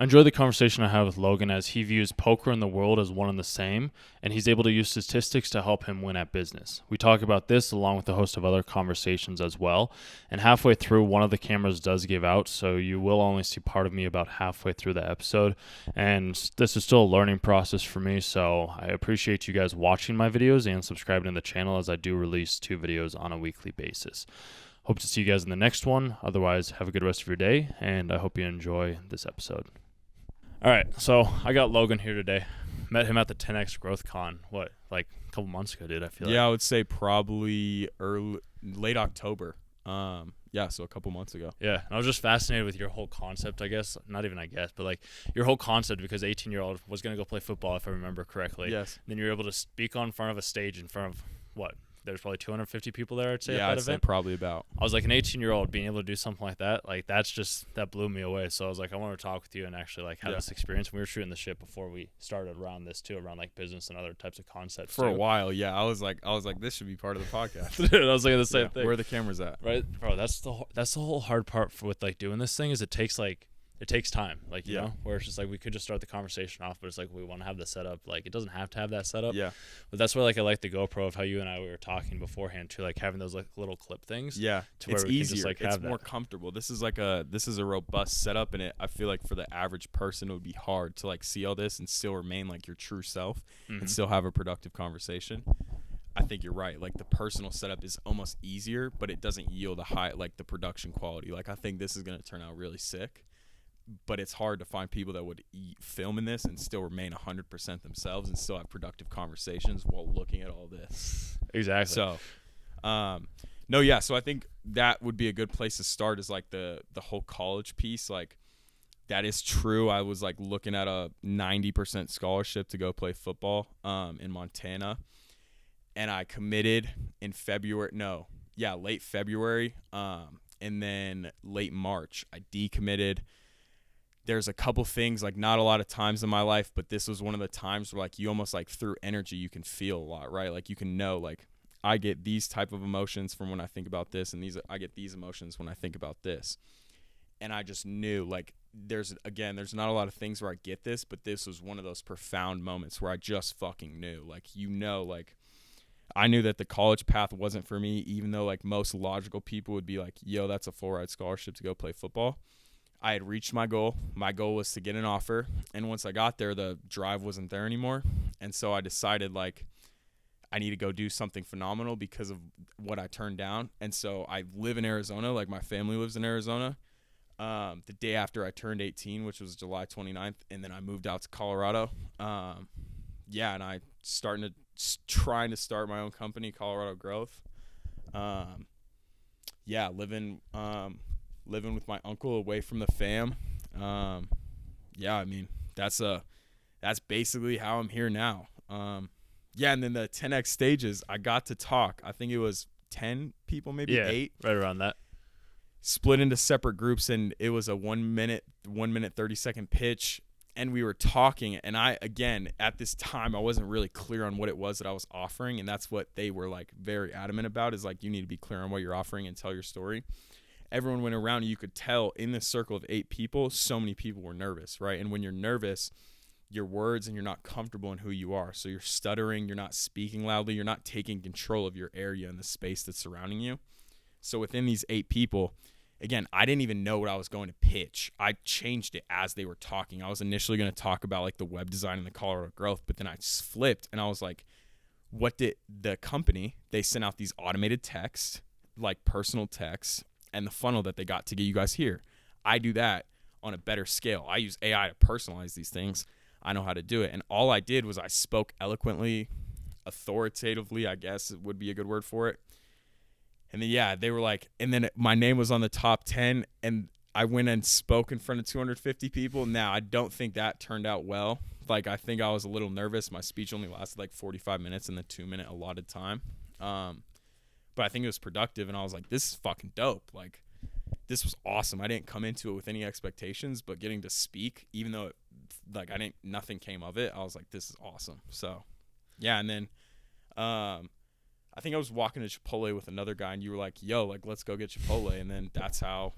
I enjoy the conversation I have with Logan as he views poker and the world as one and the same, and he's able to use statistics to help him win at business. We talk about this along with a host of other conversations as well, and halfway through, one of the cameras does give out, so you will only see part of me about halfway through the episode, and this is still a learning process for me, so I appreciate you guys watching my videos and subscribing to the channel as I do release 2 videos on a weekly basis. Hope to see you guys in the next one. Otherwise, have a good rest of your day, and I hope you enjoy this episode. All right, so I got Logan here today. Met him at the 10X Growth Con, like a couple months ago, dude, I feel like. Yeah, I would say probably late October. So a couple months ago. Yeah, and I was just fascinated with your whole concept, I guess. Not even I guess, but like your whole concept because 18-year-old was going to go play football, if I remember correctly. Yes. And then you were able to speak on front of a stage in front of, what? There's probably 250 people there, I'd say, yeah, at that I'd say event. probably about. I was like an 18-year-old being able to do something like that. Like that blew me away. So I was like, I want to talk with you and actually like have this experience. We were shooting the shit before we started around this too, around like business and other types of concepts. For a while, yeah. I was like, this should be part of the podcast. Dude, I was like the same thing. Where are the cameras at? Right, bro. That's the whole hard part with like doing this thing is it takes time, like you know, where it's just like we could just start the conversation off, but it's like we want to have the setup. Like it doesn't have to have that setup. Yeah. But that's why like I like the GoPro of how you and I were talking beforehand too, like having those like little clip things. Yeah. To where it's we easier. can just like it's have more that. comfortable. This is a robust setup, and I feel like for the average person it would be hard to like see all this and still remain like your true self and still have a productive conversation. I think you're right. Like the personal setup is almost easier, but it doesn't yield a high like the production quality. Like I think this is gonna turn out really sick. But it's hard to find people that would film in this and still remain 100% themselves and still have productive conversations while looking at all this. Exactly. So, so I think that would be a good place to start is like the whole college piece. Like that is true. I was like looking at a 90% scholarship to go play football in Montana, and I committed in late February, and then late March I decommitted. There's a couple things, like not a lot of times in my life, but this was one of the times where like you almost like through energy you can feel a lot, right? Like you can know like I get these type of emotions from when I think about this, and I get these emotions when I think about this. And I just knew like there's not a lot of things where I get this, but this was one of those profound moments where I just fucking knew. Like like I knew that the college path wasn't for me, even though like most logical people would be like, yo, that's a full ride scholarship to go play football. I had reached my goal. My goal was to get an offer. And once I got there, the drive wasn't there anymore. And so I decided, like, I need to go do something phenomenal because of what I turned down. And so I live in Arizona. Like, my family lives in Arizona. The day after I turned 18, which was July 29th, and then I moved out to Colorado. And I trying to start my own company, Colorado Growth. Living with my uncle away from the fam. I mean, that's basically how I'm here now. And then the 10X stages, I got to talk. I think it was 10 people, maybe 8. Right around that. Split into separate groups, and it was a 1 minute 30-second pitch. And we were talking, and at this time, I wasn't really clear on what it was that I was offering. And that's what they were like very adamant about is like, you need to be clear on what you're offering and tell your story. Everyone went around, and you could tell in this circle of 8 people, so many people were nervous, right? And when you're nervous, your words and you're not comfortable in who you are. So you're stuttering, you're not speaking loudly, you're not taking control of your area and the space that's surrounding you. So within these 8 people, again, I didn't even know what I was going to pitch. I changed it as they were talking. I was initially going to talk about like the web design and the Colorado Growth, but then I flipped and I was like, what did the company, they sent out these automated texts, like personal texts, and the funnel that they got to get you guys here. I do that on a better scale. I use AI to personalize these things. I know how to do it. And all I did was I spoke eloquently, authoritatively, I guess it would be a good word for it. And then, they were like, and then my name was on the top 10, and I went and spoke in front of 250 people. Now, I don't think that turned out well. Like, I think I was a little nervous. My speech only lasted like 45 minutes in the 2-minute allotted time. But I think it was productive, and I was like, this is fucking dope. Like, this was awesome. I didn't come into it with any expectations, but getting to speak, even though nothing came of it, I was like, this is awesome. So, and then I think I was walking to Chipotle with another guy, and you were like, yo, like, let's go get Chipotle. And then that's how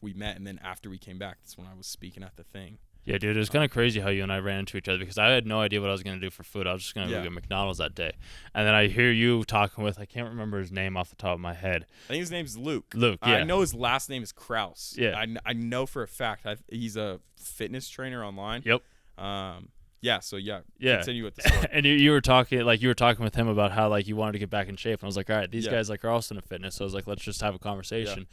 we met. And then after we came back, that's when I was speaking at the thing. Yeah, dude, it was kind of crazy how you and I ran into each other because I had no idea what I was going to do for food. I was just going to Yeah. go get McDonald's that day. And then I hear you talking with, I can't remember his name off the top of my head. I think his name's Luke. Luke, yeah. I know his last name is Kraus. Yeah. I know for a fact. He's a fitness trainer online. Yep. Yeah. So yeah. Yeah. Continue with the story. And you were talking with him about how like you wanted to get back in shape. And I was like, all right, these Yeah. guys like are also into fitness. So I was like, let's just have a conversation.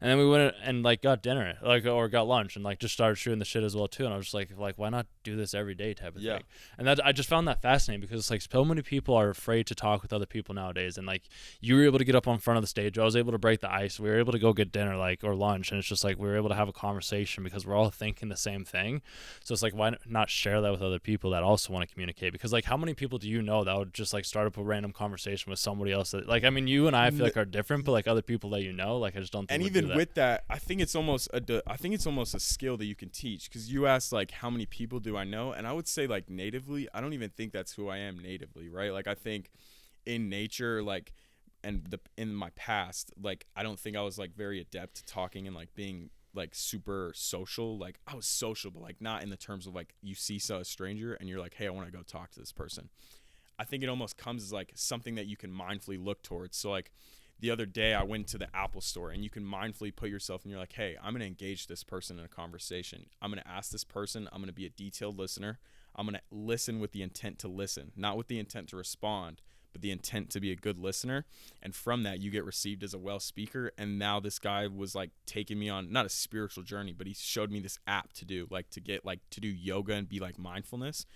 And then we went and like got dinner, like or got lunch, and like just started shooting the shit as well too. And I was just like why not do this every day type of Yeah. thing. And that I just found that fascinating because it's like so many people are afraid to talk with other people nowadays. And like you were able to get up on front of the stage. I was able to break the ice. We were able to go get dinner like or lunch, and it's just like we were able to have a conversation because we're all thinking the same thing. So it's like why not share that with other people that also want to communicate? Because like how many people do you know that would just like start up a random conversation with somebody else that like I mean you and I feel like are different, but like other people that you know, like I just don't think. And would do even that. with that, I think it's almost a skill that you can teach, because you asked like how many people do I know, and I would say like natively, I don't even think that's who I am natively, right? Like I think in nature, like in my past, like I don't think I was like very adept to talking and like being like super social. Like I was social, but like not in the terms of like you see a stranger and you're like, hey, I want to go talk to this person. I think it almost comes as like something that you can mindfully look towards. So like the other day I went to the Apple store, and you can mindfully put yourself and you're like, hey, I'm going to engage this person in a conversation. I'm going to ask this person. I'm going to be a detailed listener. I'm going to listen with the intent to listen, not with the intent to respond, but the intent to be a good listener. And from that, you get received as a well speaker. And now this guy was like taking me on not a spiritual journey, but he showed me this app to do, like to get like to do yoga and be like mindfulness.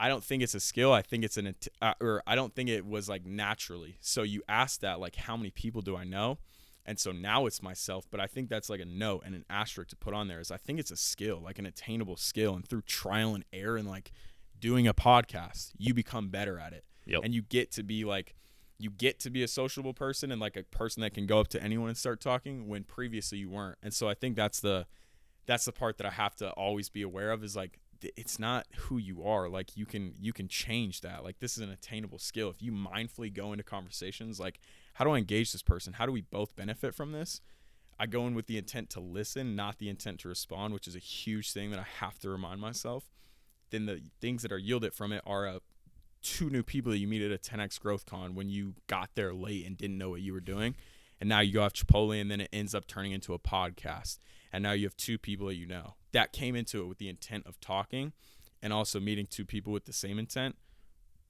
I don't think it's a skill. I think it's I don't think it was like naturally. So you asked that, like, how many people do I know? And so now it's myself, but I think that's like a note and an asterisk to put on there is I think it's a skill, like an attainable skill. And through trial and error and like doing a podcast, you become better at it. Yep. And you get to be a sociable person and like a person that can go up to anyone and start talking when previously you weren't. And so I think that's the part that I have to always be aware of is like, it's not who you are. Like you can change that. Like this is an attainable skill. If you mindfully go into conversations, like how do I engage this person? How do we both benefit from this? I go in with the intent to listen, not the intent to respond, which is a huge thing that I have to remind myself. Then the things that are yielded from it are 2 new people that you meet at a 10X Growth Con when you got there late and didn't know what you were doing. And now you go have Chipotle, and then it ends up turning into a podcast. And now you have 2 people that you know. That came into it with the intent of talking and also meeting 2 people with the same intent.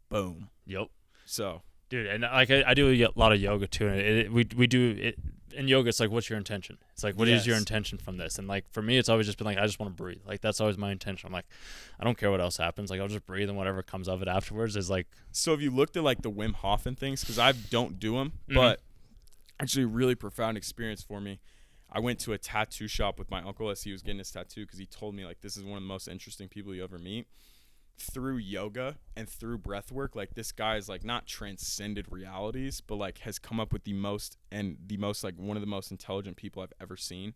Boom. Yep. So, dude, and like I do a lot of yoga too, and we do it in yoga. It's like, what's your intention? It's like, what is your intention from this? And like for me, it's always just been like, I just want to breathe. Like that's always my intention. I'm like, I don't care what else happens. Like I'll just breathe, and whatever comes of it afterwards is like. So have you looked at like the Wim Hof and things? Because I don't do them, but actually a really profound experience for me. I went to a tattoo shop with my uncle as he was getting his tattoo, because he told me like this is one of the most interesting people you ever meet. Through yoga and through breath work, like this guy is like not transcended realities, but like has come up with the most like one of the most intelligent people I've ever seen.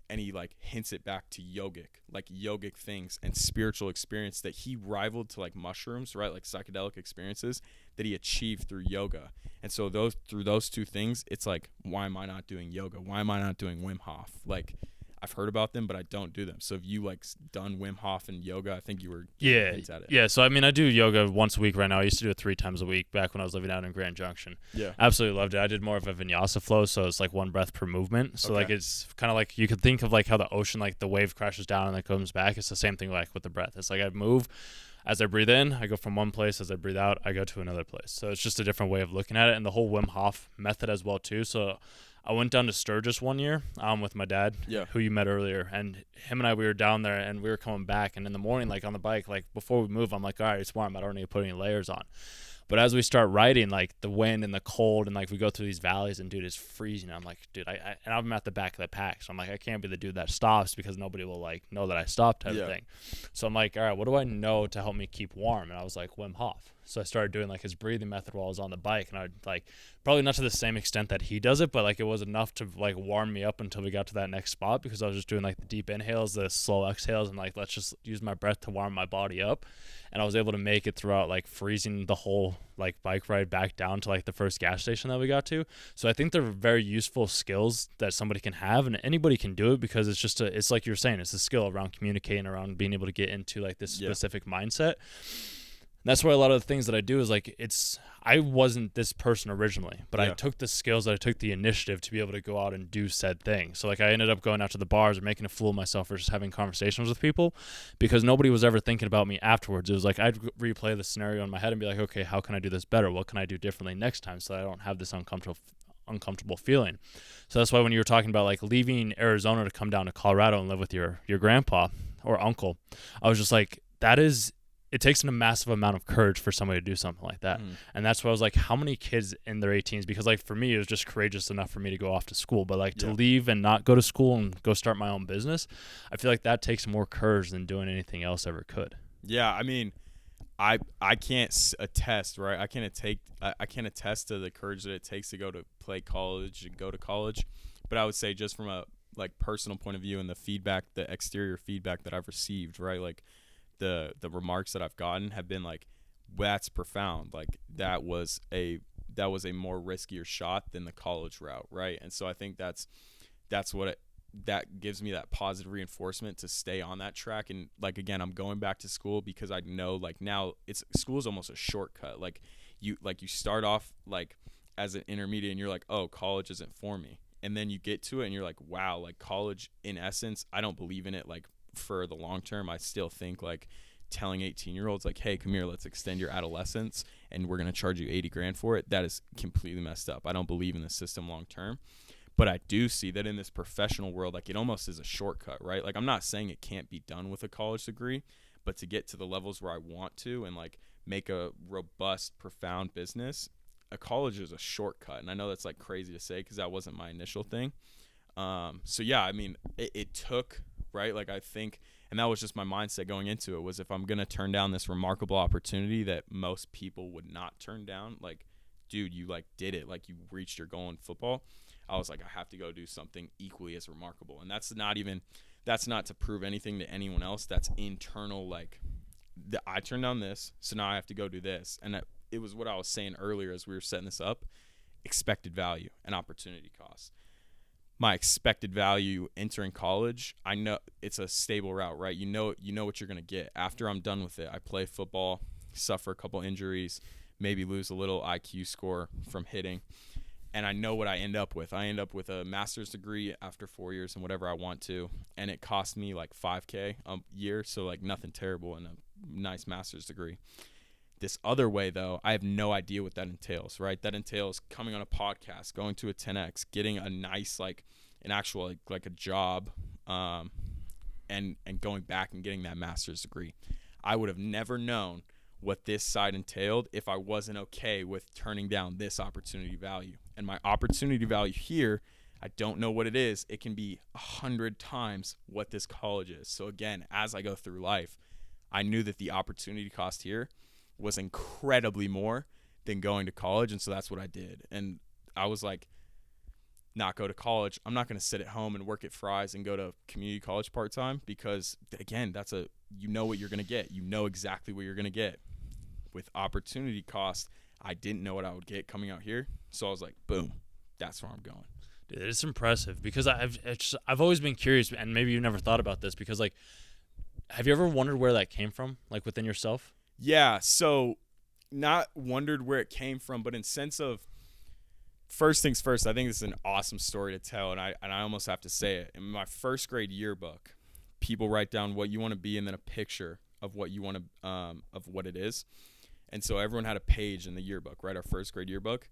And he like hints it back to yogic things and spiritual experience that he rivaled to like mushrooms, right? Like psychedelic experiences that he achieved through yoga. And so through those 2 things, it's like, why am I not doing yoga? Why am I not doing Wim Hof? Like I've heard about them, but I don't do them. So if you like done Wim Hof and yoga, I think you were hints at it. Yeah. So I mean, I do yoga once a week right now. I used to do it 3 times a week back when I was living out in Grand Junction. Yeah, absolutely loved it. I did more of a vinyasa flow, so it's like 1 breath per movement. So Okay. like it's kind of like you could think of like how the ocean, like the wave crashes down and then comes back. It's the same thing like with the breath. It's like I move. As I breathe in, I go from one place. As I breathe out, I go to another place. So it's just a different way of looking at it, and the whole Wim Hof method as well too. So I went down to Sturgis one year with my dad, who you met earlier, and him and I, we were down there, and we were coming back, and in the morning, like on the bike, like before we move, I'm like, all right, it's warm. I don't need to put any layers on. But as we start riding, like the wind and the cold, and like we go through these valleys, and dude, it's freezing. I'm like, dude, and I'm at the back of the pack, so I'm like, I can't be the dude that stops because nobody will like know that I stopped type of thing. So I'm like, all right, what do I know to help me keep warm? And I was like, Wim Hof. So I started doing like his breathing method while I was on the bike, and I'd like, probably not to the same extent that he does it, but like it was enough to like warm me up until we got to that next spot, because I was just doing like the deep inhales, the slow exhales, and like, let's just use my breath to warm my body up. And I was able to make it throughout like freezing the whole like bike ride back down to like the first gas station that we got to. So I think they're very useful skills that somebody can have, and anybody can do it, because it's just it's like you're saying, it's a skill around communicating, around being able to get into like this specific mindset. That's why a lot of the things that I do is like, I wasn't this person originally, but I took the skills, I took the initiative to be able to go out and do said thing. So like I ended up going out to the bars or making a fool of myself, or just having conversations with people, because nobody was ever thinking about me afterwards. It was like I'd replay the scenario in my head and be like, okay, how can I do this better? What can I do differently next time so that I don't have this uncomfortable feeling? So that's why when you were talking about like leaving Arizona to come down to Colorado and live with your grandpa or uncle, I was just like, it takes a massive amount of courage for somebody to do something like that. And that's why I was like, how many kids in their 18s, because like for me, it was just courageous enough for me to go off to school, but like to leave and not go to school and go start my own business, I feel like that takes more courage than doing anything else ever could. Yeah, I mean, I can't attest, right? I can't attest to the courage that it takes to go to play college and go to college, but I would say just from a like personal point of view and the exterior feedback that I've received, right? Like the remarks that I've gotten have been like, that's profound. Like that was a more riskier shot than the college route, right? And so I think that gives me that positive reinforcement to stay on that track. And like, again, I'm going back to school because I know like now school is almost a shortcut. Like you start off like as an intermediate and you're like, oh, college isn't for me. And then you get to it and you're like, wow, like college in essence, I don't believe in it. Like for the long term, I still think like telling 18-year-olds like, hey, come here, let's extend your adolescence and we're going to charge you 80 grand for it. That is completely messed up. I don't believe in the system long term. But I do see that in this professional world, like it almost is a shortcut, right? Like I'm not saying it can't be done with a college degree, but to get to the levels where I want to and like make a robust, profound business, a college is a shortcut. And I know that's like crazy to say because that wasn't my initial thing. So yeah, I mean, it took, right? Like I think, and that was just my mindset going into it, was if I'm going to turn down this remarkable opportunity that most people would not turn down, like, dude, you like did it, like you reached your goal in football. I was like, I have to go do something equally as remarkable. And that's not to prove anything to anyone else. That's internal. Like I turned down this, so now I have to go do this. And it was what I was saying earlier as we were setting this up, expected value and opportunity cost. My expected value entering college, I know it's a stable route, right? You know what you're going to get. After I'm done with it, I play football, suffer a couple injuries, maybe lose a little IQ score from hitting, and I know what I end up with. I end up with a master's degree after 4 years and whatever I want to, and it cost me like $5,000 a year, so like nothing terrible in a nice master's degree. This other way, though, I have no idea what that entails, right? That entails coming on a podcast, going to a 10X, getting a nice, like, an actual, like a job, and going back and getting that master's degree. I would have never known what this side entailed if I wasn't okay with turning down this opportunity value. And my opportunity value here, I don't know what it is. It can be 100 times what this college is. So again, as I go through life, I knew that the opportunity cost here was incredibly more than going to college. And so that's what I did. And I was like, not go to college. I'm not going to sit at home and work at Fry's and go to community college part-time, because again, you know what you're going to get. You know exactly what you're going to get. With opportunity cost, I didn't know what I would get coming out here. So I was like, boom, that's where I'm going. Dude, it's impressive, because I've always been curious, and maybe you never thought about this, because like, have you ever wondered where that came from, like within yourself? Yeah, so not wondered where it came from, but in sense of, first things first, I think this is an awesome story to tell, and I almost have to say it. In my first grade yearbook, people write down what you want to be and then a picture of what you want to, of what it is. And so everyone had a page in the yearbook, right? Our first grade yearbook.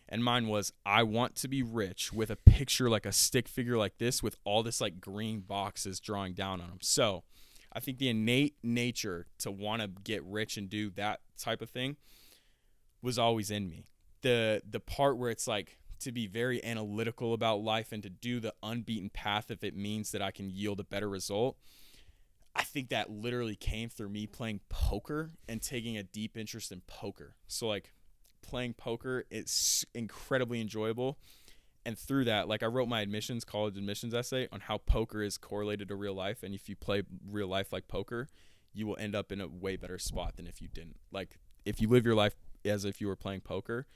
And mine was, I want to be rich, with a picture like a stick figure like this with all this like green boxes drawing down on them. So I think the innate nature to want to get rich and do that type of thing was always in me. The part where it's like to be very analytical about life and to do the unbeaten path if it means that I can yield a better result, I think that literally came through me playing poker and taking a deep interest in poker. So like playing poker, it's incredibly enjoyable. And through that, like I wrote my college admissions essay on how poker is correlated to real life. And if you play real life like poker, you will end up in a way better spot than if you didn't. Like if you live your life as if you were playing poker,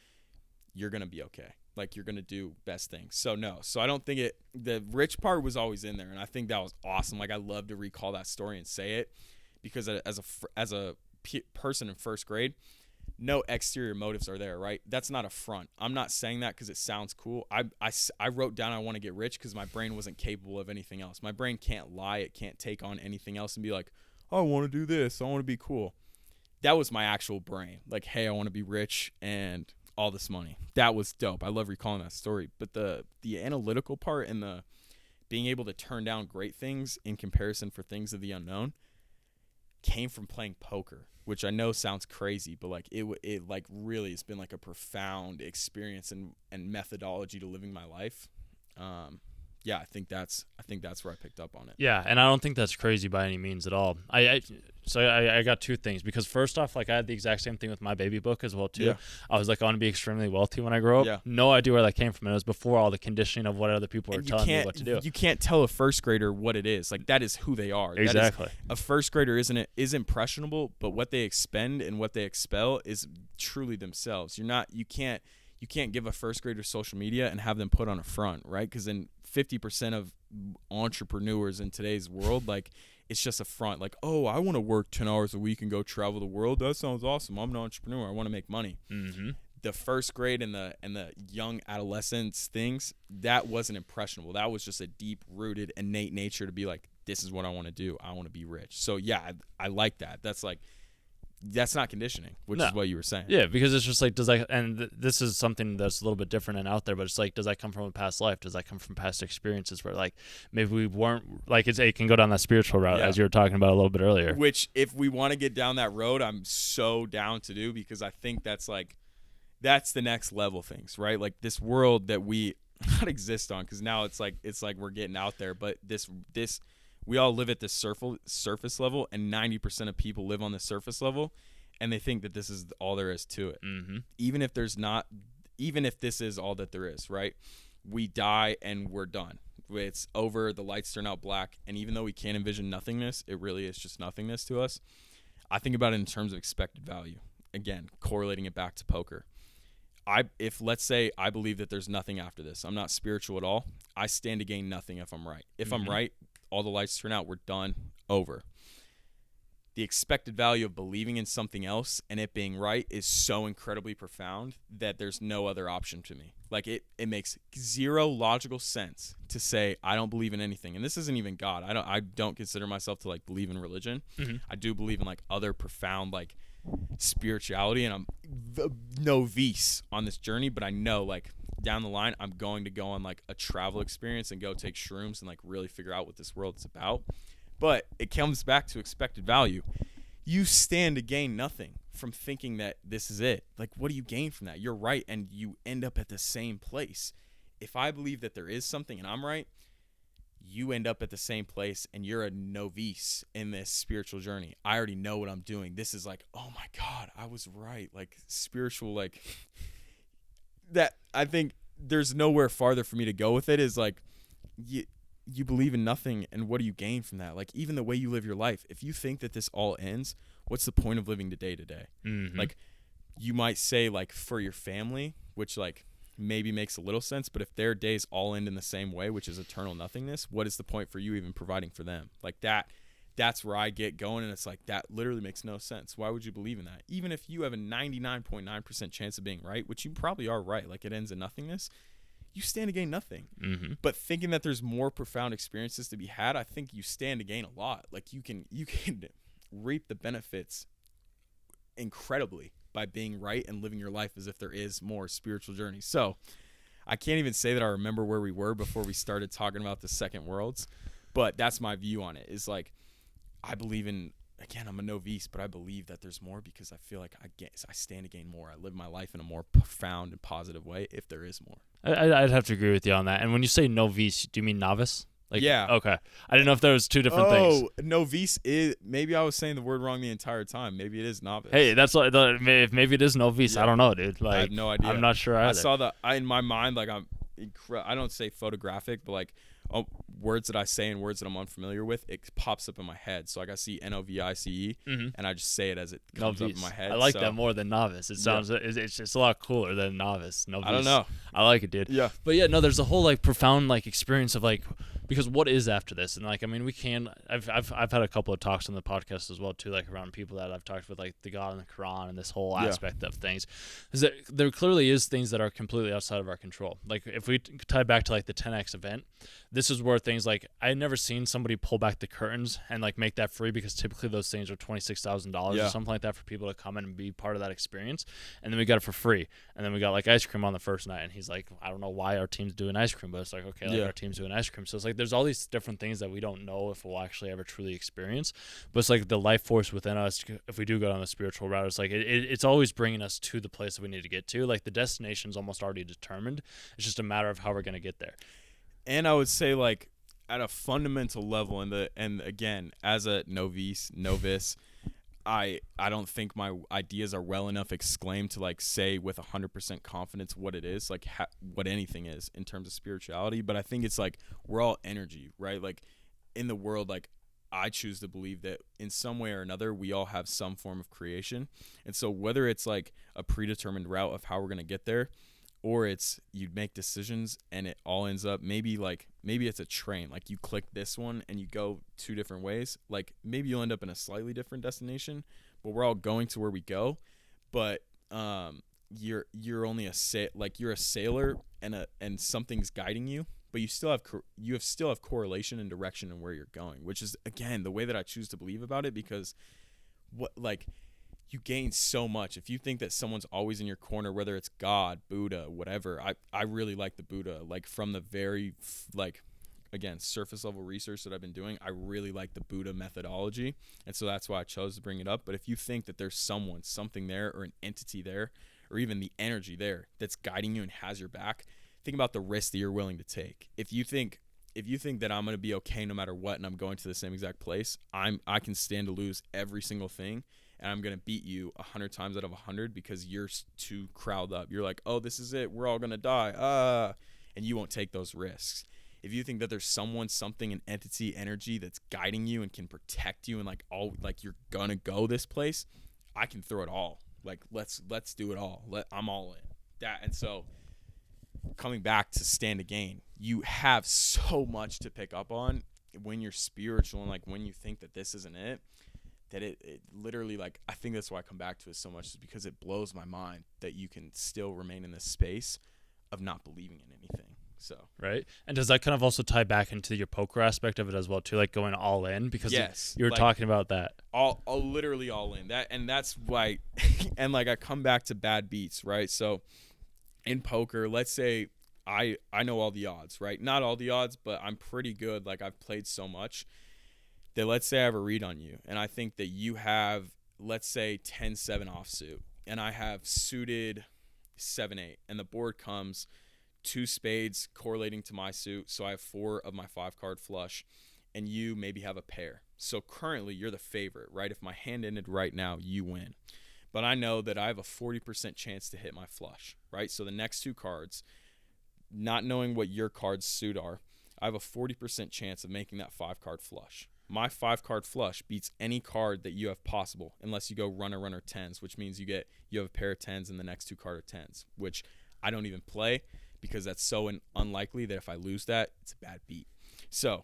you're going to be okay. Like you're going to do best things. So no, so I don't think the rich part was always in there. And I think that was awesome. Like I love to recall that story and say it because as a person in first grade, no exterior motives are there, right? That's not a front. I'm not saying that because it sounds cool. I wrote down I want to get rich because my brain wasn't capable of anything else. My brain can't lie. It can't take on anything else and be like, I want to do this. I want to be cool. That was my actual brain. Like, hey, I want to be rich and all this money. That was dope. I love recalling that story. But the analytical part and the being able to turn down great things in comparison for things of the unknown came from playing poker, which I know sounds crazy, but like it like really has been like a profound experience and methodology to living my life. Yeah, I think that's where I picked up on it. Yeah, and I don't think that's crazy by any means at all. I got two things, because first off, like I had the exact same thing with my baby book as well too. Yeah. I was like, I want to be extremely wealthy when I grow up. Yeah. No idea where that came from. It was before all the conditioning of what other people were telling me what to do. You can't tell a first grader what it is. Like that is who they are. Exactly. A first grader is impressionable, but what they expend and what they expel is truly themselves. You can't give a first grader social media and have them put on a front, right? Because then 50% of entrepreneurs in today's world, like it's just a front. Like, oh, I want to work 10 hours a week and go travel the world. That sounds awesome. I'm an entrepreneur. I want to make money. Mm-hmm. The first grade and the young adolescence things, that wasn't impressionable. That was just a deep rooted innate nature to be like, this is what I want to do. I want to be rich. So yeah, I like that. That's not conditioning, which is what you were saying. Yeah, because it's just like, this is something that's a little bit different and out there, but it's like, does that come from a past life? Does that come from past experiences where like maybe we weren't, like it can go down that spiritual route, as you were talking about a little bit earlier. Which if we want to get down that road, I'm so down to do, because I think that's the next level things, right? Like this world that we not exist on, because now it's like we're getting out there, but this we all live at this surface level, and 90% of people live on the surface level, and they think that this is all there is to it. Mm-hmm. Even if this is all that there is, right? We die and we're done. It's over. The lights turn out black, and even though we can't envision nothingness, it really is just nothingness to us. I think about it in terms of expected value. Again, correlating it back to poker. If let's say I believe that there's nothing after this, I'm not spiritual at all, I stand to gain nothing if I'm right. If I'm right, all the lights turn out, we're done, over. The expected value of believing in something else and it being right is so incredibly profound that there's no other option to me. Like it makes zero logical sense to say I don't believe in anything. And this isn't even God. I don't consider myself to like believe in religion. Mm-hmm. I do believe in like other profound like spirituality, and I'm novice on this journey, but I know like down the line I'm going to go on like a travel experience and go take shrooms and like really figure out what this world is about. But it comes back to expected value. You stand to gain nothing from thinking that this is it. Like, what do you gain from that? You're right, and you end up at the same place. If I believe that there is something and I'm right, you end up at the same place, and you're a novice in this spiritual journey. I already know what I'm doing. This is like, oh my God, I was right. Like spiritual, like that. I think there's nowhere farther for me to go with it. Is like, you believe in nothing, and what do you gain from that? Like even the way you live your life, if you think that this all ends, what's the point of living the day to day? Like you might say like for your family, which like maybe makes a little sense, but if their days all end in the same way, which is eternal nothingness, what is the point for you even providing for them? Like that's where I get going, and it's like that literally makes no sense. Why would you believe in that? Even if you have a 99.9% chance of being right, which you probably are right, like it ends in nothingness, you stand to gain nothing. Mm-hmm. But thinking that there's more profound experiences to be had, I think you stand to gain a lot. Like you can reap the benefits incredibly by being right and living your life as if there is more spiritual journey. So I can't even say that I remember where we were before we started talking about the second worlds, but that's my view on it. Is like, I believe in, again, I'm a novice, but I believe that there's more because I feel like I stand to gain more. I live my life in a more profound and positive way if there is more. I'd have to agree with you on that. And when you say novice, do you mean novice? Like, Yeah. Okay. I didn't know if there was two different things. Oh, novice is, maybe I was saying the word wrong the entire time. Maybe it is novice. Hey, that's what maybe it is novice. I Yeah. don't know, dude. Like, I have no idea. I'm not sure either. I saw in my mind, like I don't say photographic, but like words that I say and words that I'm unfamiliar with, it pops up in my head. So like I see Novice, and I just say it as it comes up in my head. I like that more than novice. It sounds it's a lot cooler than novice. Novice. I don't know. I like it, dude. Yeah. But yeah, no, there's a whole like profound like experience of like, because what is after this? And like, I mean, I've had a couple of talks on the podcast as well too, like around people that I've talked with, like the God and the Quran and this whole aspect of things. Is that there clearly is things that are completely outside of our control. Like if we tie back to like the 10X event, this is where things like I had never seen somebody pull back the curtains and like make that free, because typically those things are $26,000 or something like that for people to come in and be part of that experience. And then we got it for free. And then we got like ice cream on the first night. And he's like, I don't know why our team's doing ice cream, but it's like, okay, like our team's doing ice cream. So it's like there's all these different things that we don't know if we'll actually ever truly experience. But it's like the life force within us, if we do go down the spiritual route, it's like it's always bringing us to the place that we need to get to. Like the destination's almost already determined. It's just a matter of how we're going to get there. And I would say like at a fundamental level, and again, as a novice, I don't think my ideas are well enough exclaimed to like say with 100% confidence what it is, like what anything is in terms of spirituality. But I think it's like we're all energy, right? Like in the world, like I choose to believe that in some way or another we all have some form of creation. And so whether it's like a predetermined route of how we're going to get there, or it's you make decisions and it all ends up maybe it's a train, like you click this one and you go two different ways, like maybe you'll end up in a slightly different destination, but we're all going to where we go. But you're only you're a sailor and something's guiding you, but you still have correlation and direction in where you're going, which is again the way that I choose to believe about it, because you gain so much if you think that someone's always in your corner, whether it's God, Buddha, whatever. I really like the Buddha, like from the very again, surface level research that I've been doing, I really like the Buddha methodology, and so that's why I chose to bring it up. But if you think that there's something there, or an entity there, or even the energy there that's guiding you and has your back, think about the risk that you're willing to take. If you think that I'm going to be okay no matter what and I'm going to the same exact place, I can stand to lose every single thing, and I'm going to beat you 100 times out of 100 because you're too crowded up. You're like, oh, this is it. We're all going to die. And you won't take those risks. If you think that there's someone, something, an entity, energy that's guiding you and can protect you and you're going to go this place, I can throw it all. Like, let's do it all. I'm all in. That. And so coming back to stand to gain, you have so much to pick up on when you're spiritual and like when you think that this isn't it. That it literally, like, I think that's why I come back to it so much, is because it blows my mind that you can still remain in this space of not believing in anything. So right. And does that kind of also tie back into your poker aspect of it as well too, like going all in? Because yes, you were talking about that. All literally all in. That's why and like I come back to bad beats, right? So in poker, let's say I know all the odds, right? Not all the odds, but I'm pretty good. Like I've played so much that let's say I have a read on you, and I think that you have, let's say, 10-7 offsuit, and I have suited 7-8, and the board comes 2 spades correlating to my suit, so I have 4 of my 5-card flush, and you maybe have a pair. So currently, you're the favorite, right? If my hand ended right now, you win. But I know that I have a 40% chance to hit my flush, right? So the next 2 cards, not knowing what your card's suit are, I have a 40% chance of making that 5-card flush. My 5-card flush beats any card that you have possible, unless you go runner 10s, which means you have a pair of 10s and the next 2 cards are 10s, which I don't even play because that's so unlikely that if I lose that, it's a bad beat. So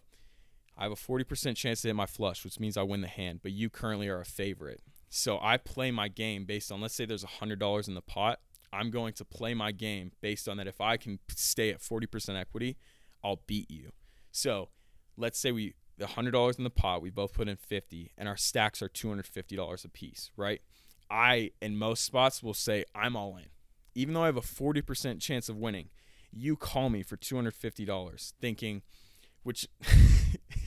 I have a 40% chance to hit my flush, which means I win the hand, but you currently are a favorite. So I play my game based on, let's say there's $100 in the pot. I'm going to play my game based on that. If I can stay at 40% equity, I'll beat you. So let's say the $100 in the pot, we both put in 50, and our stacks are $250 a piece, right? I, in most spots, will say I'm all in. Even though I have a 40% chance of winning, you call me for $250 thinking, which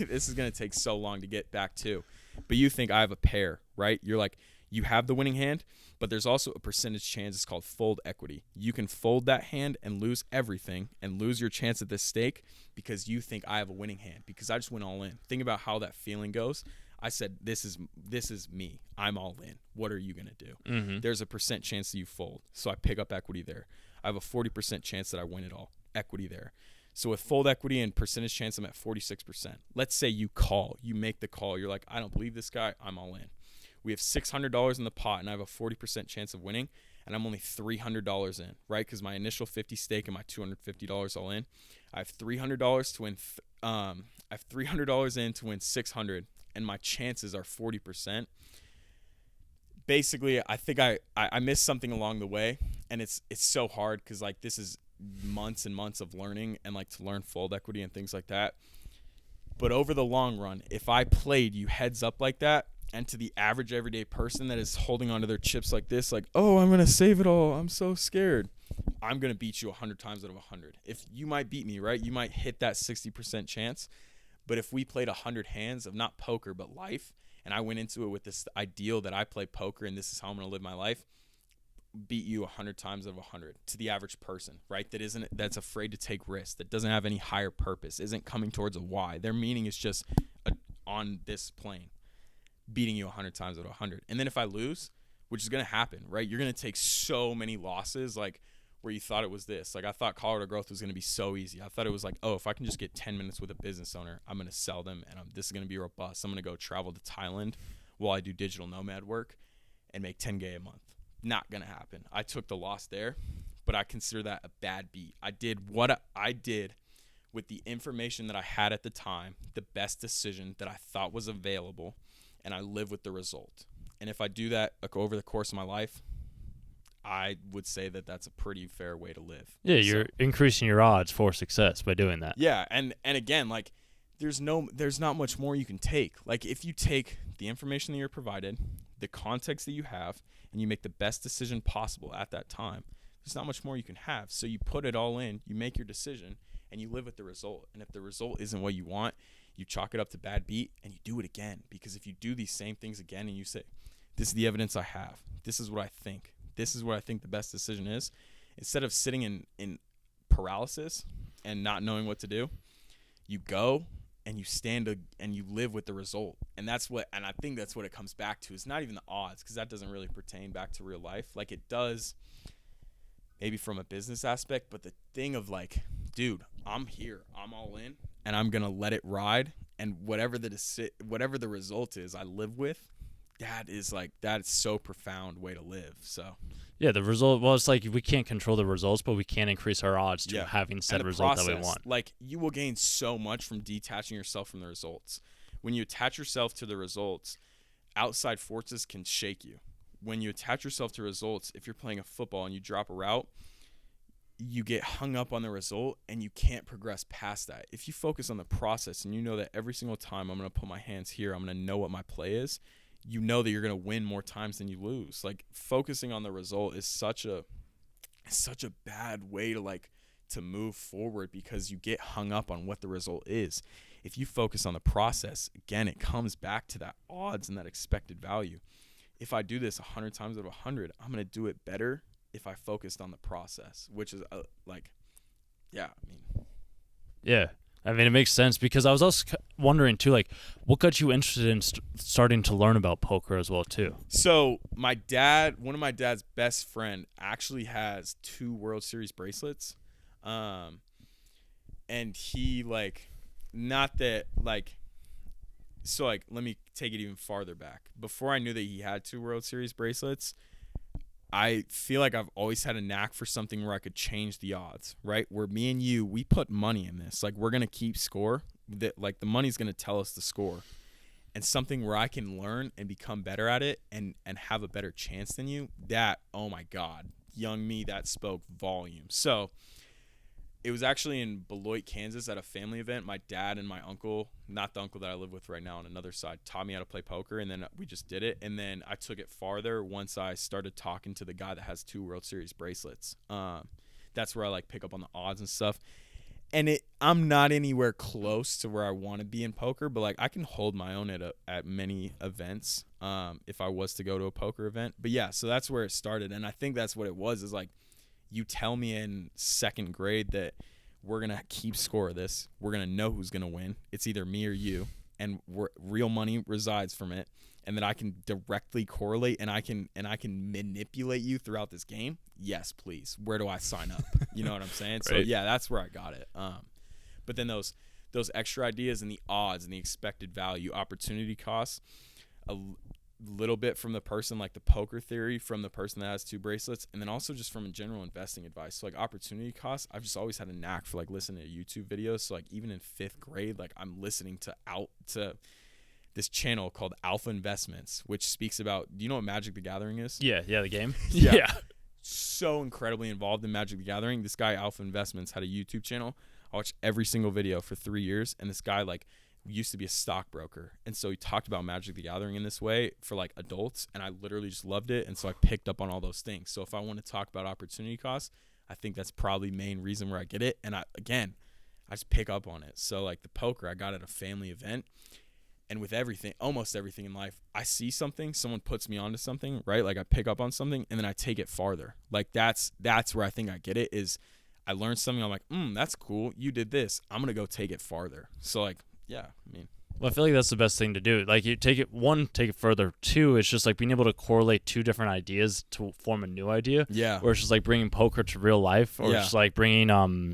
this is going to take so long to get back to, but you think I have a pair, right? You're like, You have the winning hand, but there's also a percentage chance. It's called fold equity. You can fold that hand and lose everything and lose your chance at this stake because you think I have a winning hand because I just went all in. Think about how that feeling goes. I said, this is me. I'm all in. What are you going to do? Mm-hmm. There's a percent chance that you fold. So I pick up equity there. I have a 40% chance that I win it all. Equity there. So with fold equity and percentage chance, I'm at 46%. Let's say you call. You make the call. You're like, I don't believe this guy. I'm all in. We have $600 in the pot, and I have a 40% chance of winning, and I'm only $300 in, right? Because my initial 50 stake and my $250 all in. I have $300 to win. I have $300 in to win 600, and my chances are 40%. Basically, I think I missed something along the way, and it's so hard because like this is months and months of learning and like to learn fold equity and things like that. But over the long run, if I played you heads up like that, and to the average everyday person that is holding onto their chips like this, like, oh, I'm going to save it all, I'm so scared, I'm going to beat you 100 times out of 100. If you might beat me, right? You might hit that 60% chance. But if we played 100 hands of not poker, but life, and I went into it with this ideal that I play poker and this is how I'm going to live my life, beat you 100 times out of 100 to the average person, right? That's afraid to take risks, that doesn't have any higher purpose, isn't coming towards a why. Their meaning is just on this plane. Beating you 100 times out of 100. And then if I lose, which is going to happen, right? You're going to take so many losses, like where you thought it was this. Like I thought Colorado Growth was going to be so easy. I thought it was like, oh, if I can just get 10 minutes with a business owner, I'm going to sell them and this is going to be robust. I'm going to go travel to Thailand while I do digital nomad work and make 10K a month. Not going to happen. I took the loss there, but I consider that a bad beat. I did what I did with the information that I had at the time, the best decision that I thought was available, and I live with the result. And if I do that like over the course of my life, I would say that that's a pretty fair way to live. Yeah, you're increasing your odds for success by doing that. Yeah, and again, like there's not much more you can take. Like if you take the information that you're provided, the context that you have, and you make the best decision possible at that time, there's not much more you can have. So you put it all in, you make your decision, and you live with the result. And if the result isn't what you want, you chalk it up to bad beat and you do it again. Because if you do these same things again and you say, this is the evidence I have, this is what I think, this is what I think the best decision is, instead of sitting in paralysis and not knowing what to do, you go and you stand and you live with the result. And I think that's what it comes back to. It's not even the odds, because that doesn't really pertain back to real life. Like it does maybe from a business aspect, but the thing of like, dude, I'm here, I'm all in, and I'm gonna let it ride, and whatever the result is, I live with. That is so profound way to live. So yeah, the result. Well, it's like we can't control the results, but we can increase our odds to having said result that we want. Like you will gain so much from detaching yourself from the results. When you attach yourself to the results, outside forces can shake you. When you attach yourself to results, if you're playing a football and you drop a route, you get hung up on the result and you can't progress past that. If you focus on the process and you know that every single time I'm going to put my hands here, I'm going to know what my play is, you know that you're going to win more times than you lose. Like focusing on the result is such a bad way to move forward, because you get hung up on what the result is. If you focus on the process, again, it comes back to that odds and that expected value. If I do this 100 times out of 100, I'm going to do it better if I focused on the process, which is Yeah, I mean, it makes sense, because I was also wondering too, like, what got you interested in starting to learn about poker as well too? So one of my dad's best friend actually has 2 World Series bracelets. And he let me take it even farther back. Before I knew that he had 2 World Series bracelets, I feel like I've always had a knack for something where I could change the odds, right? Where me and you, we put money in this. Like, we're going to keep score. That, like, the money's going to tell us the score. And something where I can learn and become better at it and have a better chance than you, that, oh my God, young me, that spoke volumes. So it was actually in Beloit, Kansas at a family event. My dad and my uncle, not the uncle that I live with right now on another side, taught me how to play poker, and then we just did it. And then I took it farther once I started talking to the guy that has 2 World Series bracelets. That's where I pick up on the odds and stuff. And I'm not anywhere close to where I want to be in poker, but like I can hold my own at many events if I was to go to a poker event. But yeah, so that's where it started, and I think that's what it was. Is like, you tell me in second grade that we're gonna keep score of this. We're gonna know who's gonna win. It's either me or you, and real money resides from it. And that I can directly correlate and I can manipulate you throughout this game. Yes, please. Where do I sign up? You know what I'm saying? Right. So yeah, that's where I got it. But then those extra ideas and the odds and the expected value, opportunity costs, a little bit from the person, like the poker theory from the person that has 2 bracelets, and then also just from general investing advice. So like opportunity costs, I've just always had a knack for like listening to YouTube videos. So like even in 5th grade, like I'm listening to this channel called Alpha Investments, which speaks about, do you know what Magic the Gathering is? Yeah, the game. Yeah. So incredibly involved in Magic the Gathering. This guy, Alpha Investments, had a YouTube channel. I watched every single video for 3 years, and this guy like used to be a stockbroker, and so he talked about Magic the Gathering in this way for like adults, and I literally just loved it, and so I picked up on all those things. So if I want to talk about opportunity costs, I think that's probably main reason where I get it, and I just pick up on it. So like the poker, I got at a family event. And with everything, almost everything in life, I see something, someone puts me onto something, right? Like I pick up on something and then I take it farther. Like that's where I think I get it, is I learned something. I'm like, that's cool. You did this. I'm going to go take it farther. So like, yeah, I mean. Well, I feel like that's the best thing to do. Like you take it further. 2, it's just like being able to correlate 2 different ideas to form a new idea. Yeah. Or it's just like bringing poker to real life, or just like bringing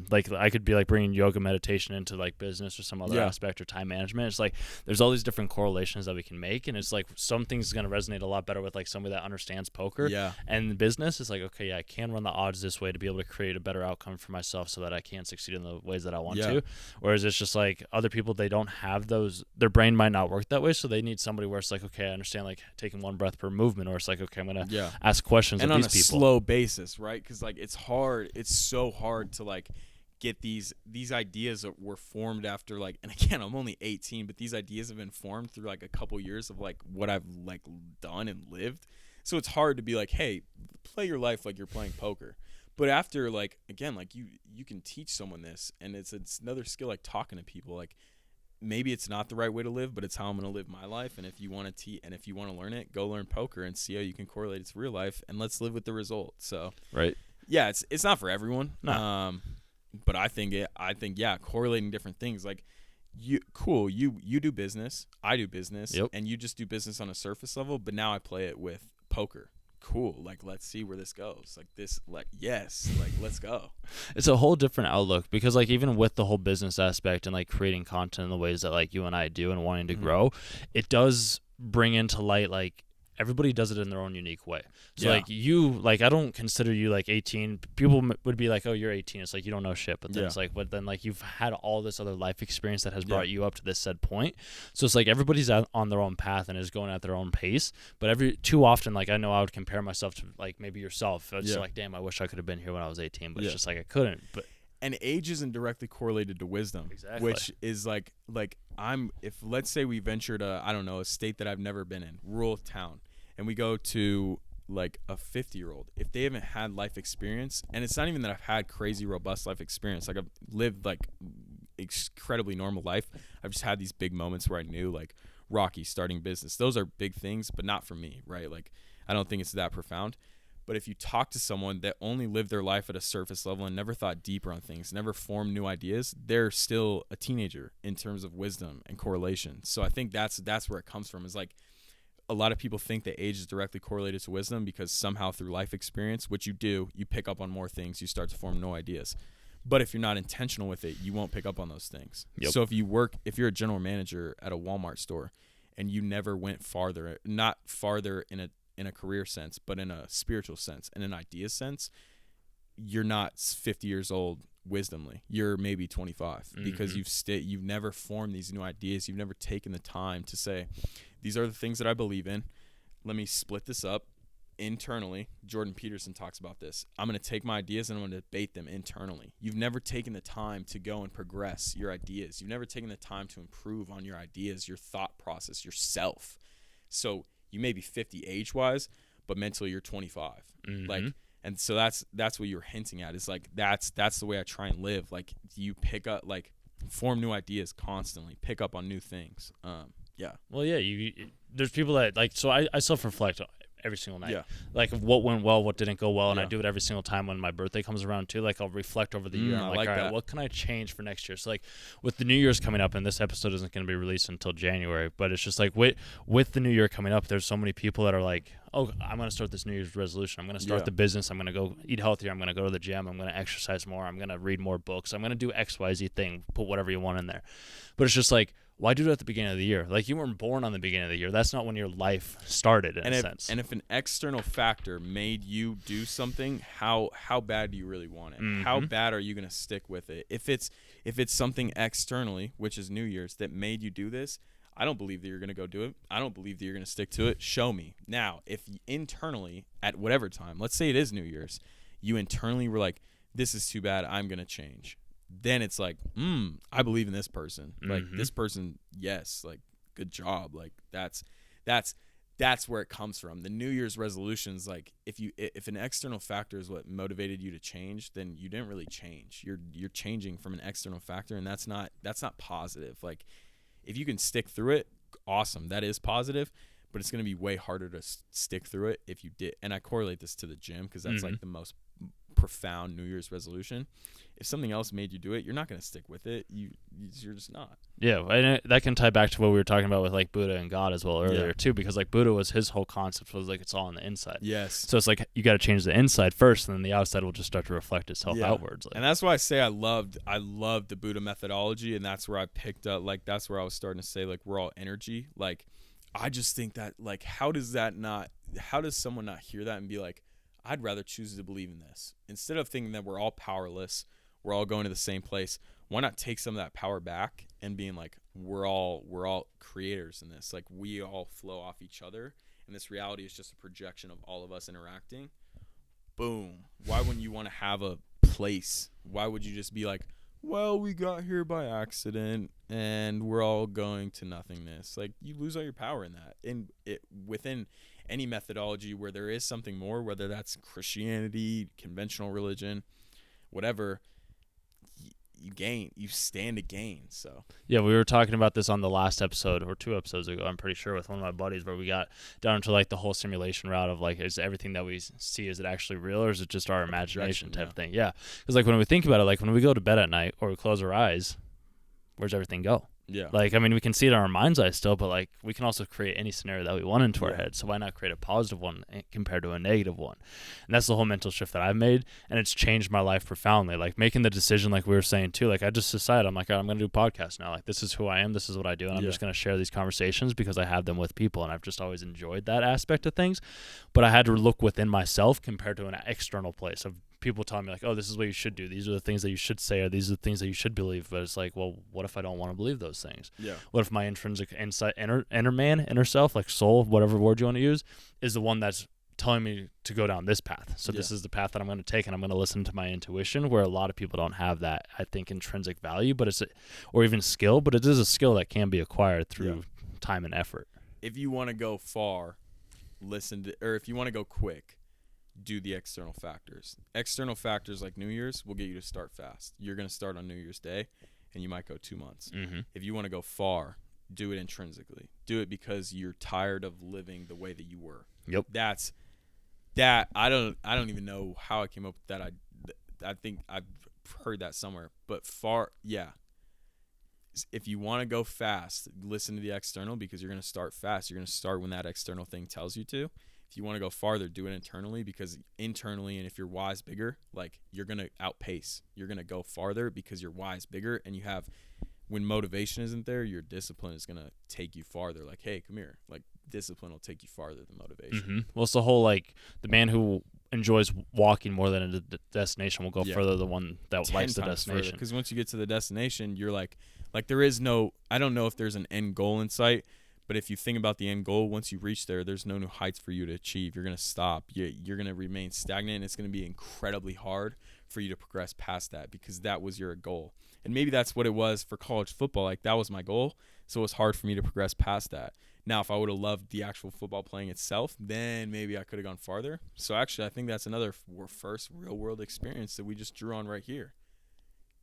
like I could be like bringing yoga meditation into like business or some other aspect, or time management. It's like there's all these different correlations that we can make, and it's like some things going to resonate a lot better with like somebody that understands poker. Yeah. And business is like, okay, yeah, I can run the odds this way to be able to create a better outcome for myself so that I can succeed in the ways that I want to. Whereas it's just like other people, they don't have those. Their brain might not work that way, so they need somebody where it's like, okay, I understand like taking 1 breath per movement, or it's like, okay, I'm gonna ask questions and of on these a people. slow basis, right? Because like it's so hard to like get these ideas that were formed after like, and again, I'm only 18, but these ideas have been formed through like a couple years of like what I've like done and lived. So it's hard to be like, hey, play your life like you're playing poker. But after like, again, like you can teach someone this, and it's another skill, like talking to people. Like maybe it's not the right way to live, but it's how I'm going to live my life. And if you want to learn it, go learn poker and see how you can correlate it to real life, and let's live with the result. So right. Yeah, it's not for everyone. No. But I think correlating different things, like you do business, I do business, and you just do business on a surface level, but now I play it with poker. Cool. Like, let's see where this goes. Like this, like, yes, like, let's go. It's a whole different outlook, because like even with the whole business aspect and like creating content in the ways that like you and I do and wanting to grow, it does bring into light like everybody does it in their own unique way. So like you, like I don't consider you like 18. People would be like, oh, you're 18. It's like you don't know shit. But then it's like, but then like you've had all this other life experience that has brought you up to this said point. So it's like everybody's on their own path and is going at their own pace. But too often, like I know I would compare myself to like maybe yourself. It's like, damn, I wish I could have been here when I was 18. But it's just like I couldn't. But and age isn't directly correlated to wisdom, which is like if let's say we venture to, I don't know, a state that I've never been in, rural town, and we go to like a 50-year-old, if they haven't had life experience, and it's not even that I've had crazy robust life experience, like I've lived like incredibly normal life, I've just had these big moments where I knew like Rocky starting business, those are big things, but not for me, right? Like I don't think it's that profound. But if you talk to someone that only lived their life at a surface level and never thought deeper on things, never formed new ideas, they're still a teenager in terms of wisdom and correlation. So I think that's where it comes from, is like a lot of people think that age is directly correlated to wisdom, because somehow through life experience, which you do, you pick up on more things, you start to form new ideas. But if you're not intentional with it, you won't pick up on those things. So if you're a general manager at a Walmart store and you never went farther, not farther in a career sense, but in a spiritual sense and an idea sense, you're not 50 years old wisdomly. You're maybe 25 because you've never formed these new ideas. You've never taken the time to say, these are the things that I believe in. Let me split this up internally. Jordan Peterson talks about this. I'm going to take my ideas and I'm going to debate them internally. You've never taken the time to go and progress your ideas. You've never taken the time to improve on your ideas, your thought process, yourself. So you may be 50 age-wise, but mentally you're 25. Like, And so that's what you're hinting at, is like that's the way I try and live. Like you pick up, like form new ideas constantly, pick up on new things. Yeah. Well, yeah, there's people that like, so I self-reflect every single night. Yeah. Like what went well, what didn't go well, and I Yeah. do it every single time when my birthday comes around too. Like I'll reflect over the year. And I I'm like, like all right, that. what can I change for next year? So like with the New Year's coming up, and this episode isn't going to be released until January, but it's just like with the New Year coming up, there's so many people that are like, oh, I'm going to start this New Year's resolution. I'm going to start the business. I'm going to go eat healthier. I'm going to go to the gym. I'm going to exercise more. I'm going to read more books. I'm going to do XYZ thing. Put whatever you want in there. But it's just like, why do it at the beginning of the year? Like you weren't born on the beginning of the year. That's not when your life started in a sense. And if an external factor made you do something, how bad do you really want it? Mm-hmm. How bad are you going to stick with it? If it's something externally, which is New Year's, that made you do this, I don't believe that you're going to go do it. I don't believe that you're going to stick to it. Show me. Now, if internally at whatever time, let's say it is New Year's, you internally were like, this is too bad, I'm going to change. Then it's like, I believe in this person. Like this person, yes, like good job. Like that's where it comes from. The New Year's resolutions, like if an external factor is what motivated you to change, then you didn't really change. You're changing from an external factor, and that's not positive. Like if you can stick through it, awesome. That is positive, but it's going to be way harder to stick through it if you did. And I correlate this to the gym because that's like the most profound New Year's resolution. If something else made you do it, you're not going to stick with it. You're just not. Yeah, and that can tie back to what we were talking about with like Buddha and God as well earlier too, because like Buddha was, his whole concept was like it's all on the inside. Yes. So it's like you got to change the inside first, and then the outside will just start to reflect itself outwards. Like. And that's why I say I loved the Buddha methodology, and that's where I picked up, like that's where I was starting to say like we're all energy. Like I just think that like how does someone not hear that and be like, I'd rather choose to believe in this instead of thinking that we're all powerless. We're all going to the same place. Why not take some of that power back and being like, we're all creators in this. Like we all flow off each other, and this reality is just a projection of all of us interacting. Boom. Why wouldn't you want to have a place? Why would you just be like, well, we got here by accident and we're all going to nothingness? Like you lose all your power in that. And within any methodology where there is something more, whether that's Christianity, conventional religion, whatever, you stand to gain. So yeah, we were talking about this on the last episode or 2 episodes ago, I'm pretty sure, with one of my buddies, where we got down to like the whole simulation route of like, is everything that we see, is it actually real, or is it just our imagination type thing? Yeah, because like when we think about it, like when we go to bed at night or we close our eyes, where's everything go? Yeah. Like, I mean, we can see it in our mind's eye still, but like we can also create any scenario that we want into our head. So why not create a positive one compared to a negative one? And that's the whole mental shift that I've made, and it's changed my life profoundly. Like making the decision, like we were saying too, like I just decided, I'm like, all right, I'm going to do a podcast now. Like this is who I am. This is what I do. And I'm just going to share these conversations because I have them with people, and I've just always enjoyed that aspect of things. But I had to look within myself compared to an external place of people telling me like, oh, this is what you should do. These are the things that you should say, or these are the things that you should believe. But it's like, well, what if I don't want to believe those things? Yeah. What if my intrinsic inner self, like soul, whatever word you want to use, is the one that's telling me to go down this path. So this is the path that I'm going to take, and I'm going to listen to my intuition, where a lot of people don't have that, I think, intrinsic value, or even skill, but it is a skill that can be acquired through time and effort. If you want to go far, or if you want to go quick, do the external factors. External factors like New Year's will get you to start fast. You're going to start on New Year's Day, and you might go 2 months. Mm-hmm. If you want to go far, do it intrinsically. Do it because you're tired of living the way that you were. Yep. I don't even know how I came up with that. I think I've heard that somewhere. But far, yeah. If you want to go fast, listen to the external, because you're going to start fast. You're going to start when that external thing tells you to. If you want to go farther, do it internally, because internally, and if your why's bigger, like you're going to outpace. You're going to go farther because your why's bigger, and you have, when motivation isn't there, your discipline is going to take you farther. Like, hey, come here. Like discipline will take you farther than motivation. Mm-hmm. Well, it's the whole, like, the man who enjoys walking more than a destination will go further than one that likes the destination. Because once you get to the destination, you're like there is no, I don't know if there's an end goal in sight. But if you think about the end goal, once you reach there, there's no new heights for you to achieve. You're going to stop. You're going to remain stagnant, and it's going to be incredibly hard for you to progress past that, because that was your goal. And maybe that's what it was for college football. Like, that was my goal, so it was hard for me to progress past that. Now, if I would have loved the actual football playing itself, then maybe I could have gone farther. So actually, I think that's another first real world experience that we just drew on right here.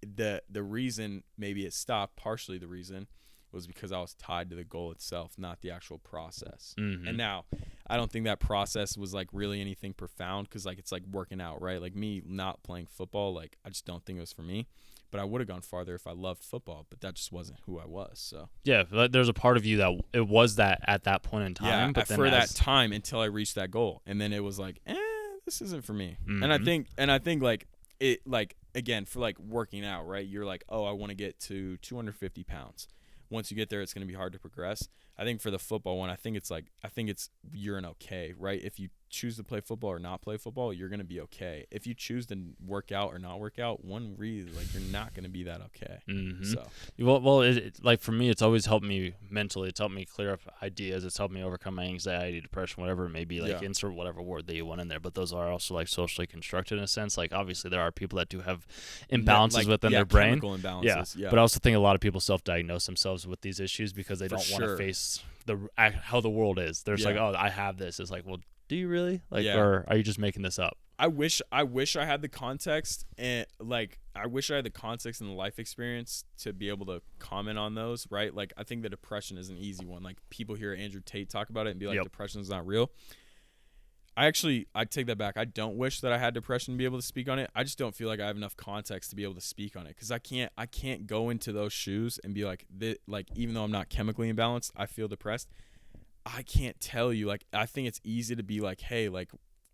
The reason maybe it stopped, partially the reason, was because I was tied to the goal itself, not the actual process. Mm-hmm. And now, I don't think that process was like really anything profound, because like it's like working out, right? Like me not playing football, like I just don't think it was for me. But I would have gone farther if I loved football, but that just wasn't who I was. So yeah, there's a part of you that it was that at that point in time. yeah, but then for that time until I reached that goal, and then it was like, this isn't for me. Mm-hmm. And I think like it, like again, for like working out, right? You're like, oh, I want to get to 250 pounds. Once you get there, it's going to be hard to progress. I think for the football one, I think it's you're an okay, right? If you choose to play football or not play football, you're going to be okay. If you choose to work out or not work out, like you're not going to be that okay. Mm-hmm. So well, like for me, it's always helped me mentally. It's helped me clear up ideas. It's helped me overcome my anxiety, depression, whatever it may be. Like insert whatever word that you want in there. But those are also like socially constructed in a sense. Like obviously there are people that do have imbalances within their brain. Chemical imbalances. Yeah. But I also think a lot of people self-diagnose themselves with these issues because they don't want to face how the world is. They're just like, oh, I have this. It's like, well, do you really? Like, or are you just making this up? I wish I had the context, and like I wish I had the context and the life experience to be able to comment on those, right? Like I think the depression is an easy one. Like people hear Andrew Tate talk about it and be like, depression is not real. I take that back. I don't wish that I had depression to be able to speak on it. I just don't feel like I have enough context to be able to speak on it, because I can't go into those shoes and be like, even though I'm not chemically imbalanced, I feel depressed. I can't tell you. Like I think it's easy to be like, hey, like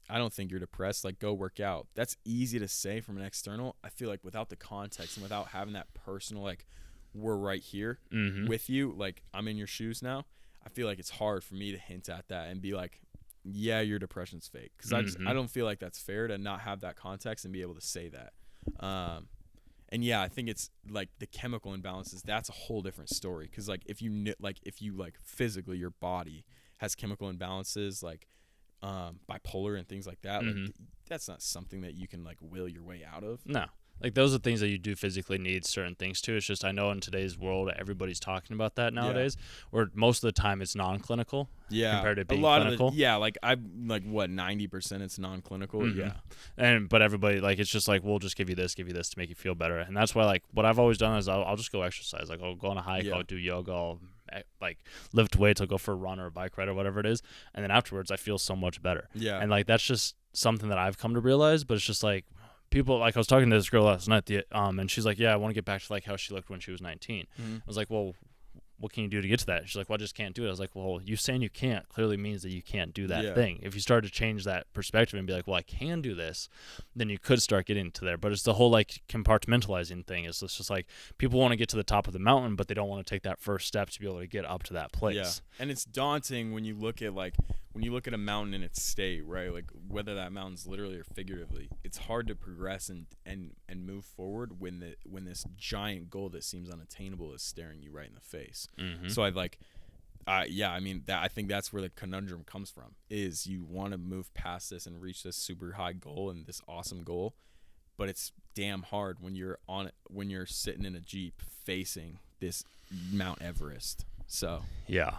I don't think you're depressed. Like go work out. That's easy to say from an external. I feel like without the context and without having that personal, like we're right here with you, like I'm in your shoes now, I feel like it's hard for me to hint at that and be like, yeah, your depression's fake, because I don't feel like that's fair to not have that context and be able to say that. And yeah, I think it's like the chemical imbalances. That's a whole different story, because like if you physically your body has chemical imbalances like bipolar and things like that, like that's not something that you can like will your way out of. No. Like those are things that you do physically need certain things to. It's just I know in today's world everybody's talking about that nowadays. Or most of the time it's non-clinical. Yeah, compared to being a lot clinical. Of like I'm like 90% it's non-clinical. Yeah, but everybody like it's just like we'll just give you this to make you feel better, and that's why like what I've always done is I'll just go exercise. Like I'll go on a hike, I'll do yoga, I'll like lift weights, I'll go for a run or a bike ride or whatever it is, and then afterwards I feel so much better. Yeah, and like that's just something that I've come to realize. But it's just like. People, like I was talking to this girl last night, and she's like, yeah, I want to get back to like how she looked when she was 19. I was like, well, what can you do to get to that? She's like, well, I just can't do it. I was like, well, you saying you can't clearly means that you can't do that thing. If you start to change that perspective and be like, well, I can do this, then you could start getting to there. But it's the whole like compartmentalizing thing. It's just like people want to get to the top of the mountain, but they don't want to take that first step to be able to get up to that place. Yeah, and it's daunting when you look at a mountain in its state, right? Like whether that mountain's literally or figuratively, it's hard to progress and move forward when this giant goal that seems unattainable is staring you right in the face. So I think that's where the conundrum comes from, is you want to move past this and reach this super high goal and this awesome goal, but it's damn hard when you're sitting in a Jeep facing this Mount Everest. So yeah,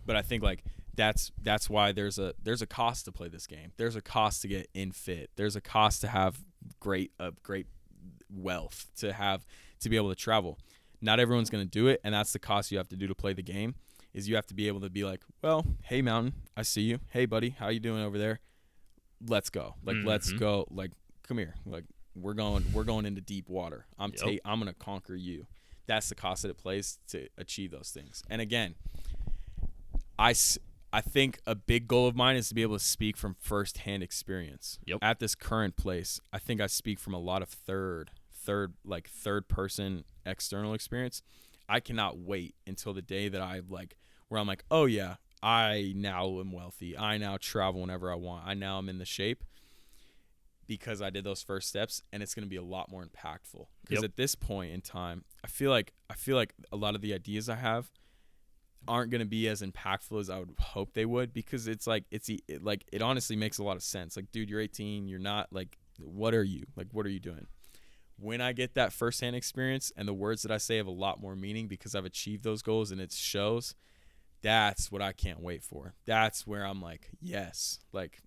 but I think like that's why there's a cost to play this game. There's a cost to get in fit. There's a cost to have great wealth, to be able to travel. Not everyone's going to do it, and that's the cost you have to do to play the game, is you have to be able to be like, well, hey, mountain, I see you. Hey, buddy, how you doing over there? Let's go. Like, let's go. Like, come here. Like, we're going into deep water. I'm going to conquer you. That's the cost that it plays to achieve those things. And again, I think a big goal of mine is to be able to speak from firsthand experience. At this current place, I think I speak from a lot of third person external experience. I cannot wait until the day that where I'm like, oh yeah, I now am wealthy. I now travel whenever I want. I now am in the shape because I did those first steps, and it's going to be a lot more impactful. Because at this point in time, I feel like a lot of the ideas I have aren't going to be as impactful as I would hope they would, because it honestly makes a lot of sense. Like, dude, you're 18, you're not like, what are you doing? When I get that firsthand experience and the words that I say have a lot more meaning because I've achieved those goals and it shows, That's what I can't wait for. That's where I'm like, yes, like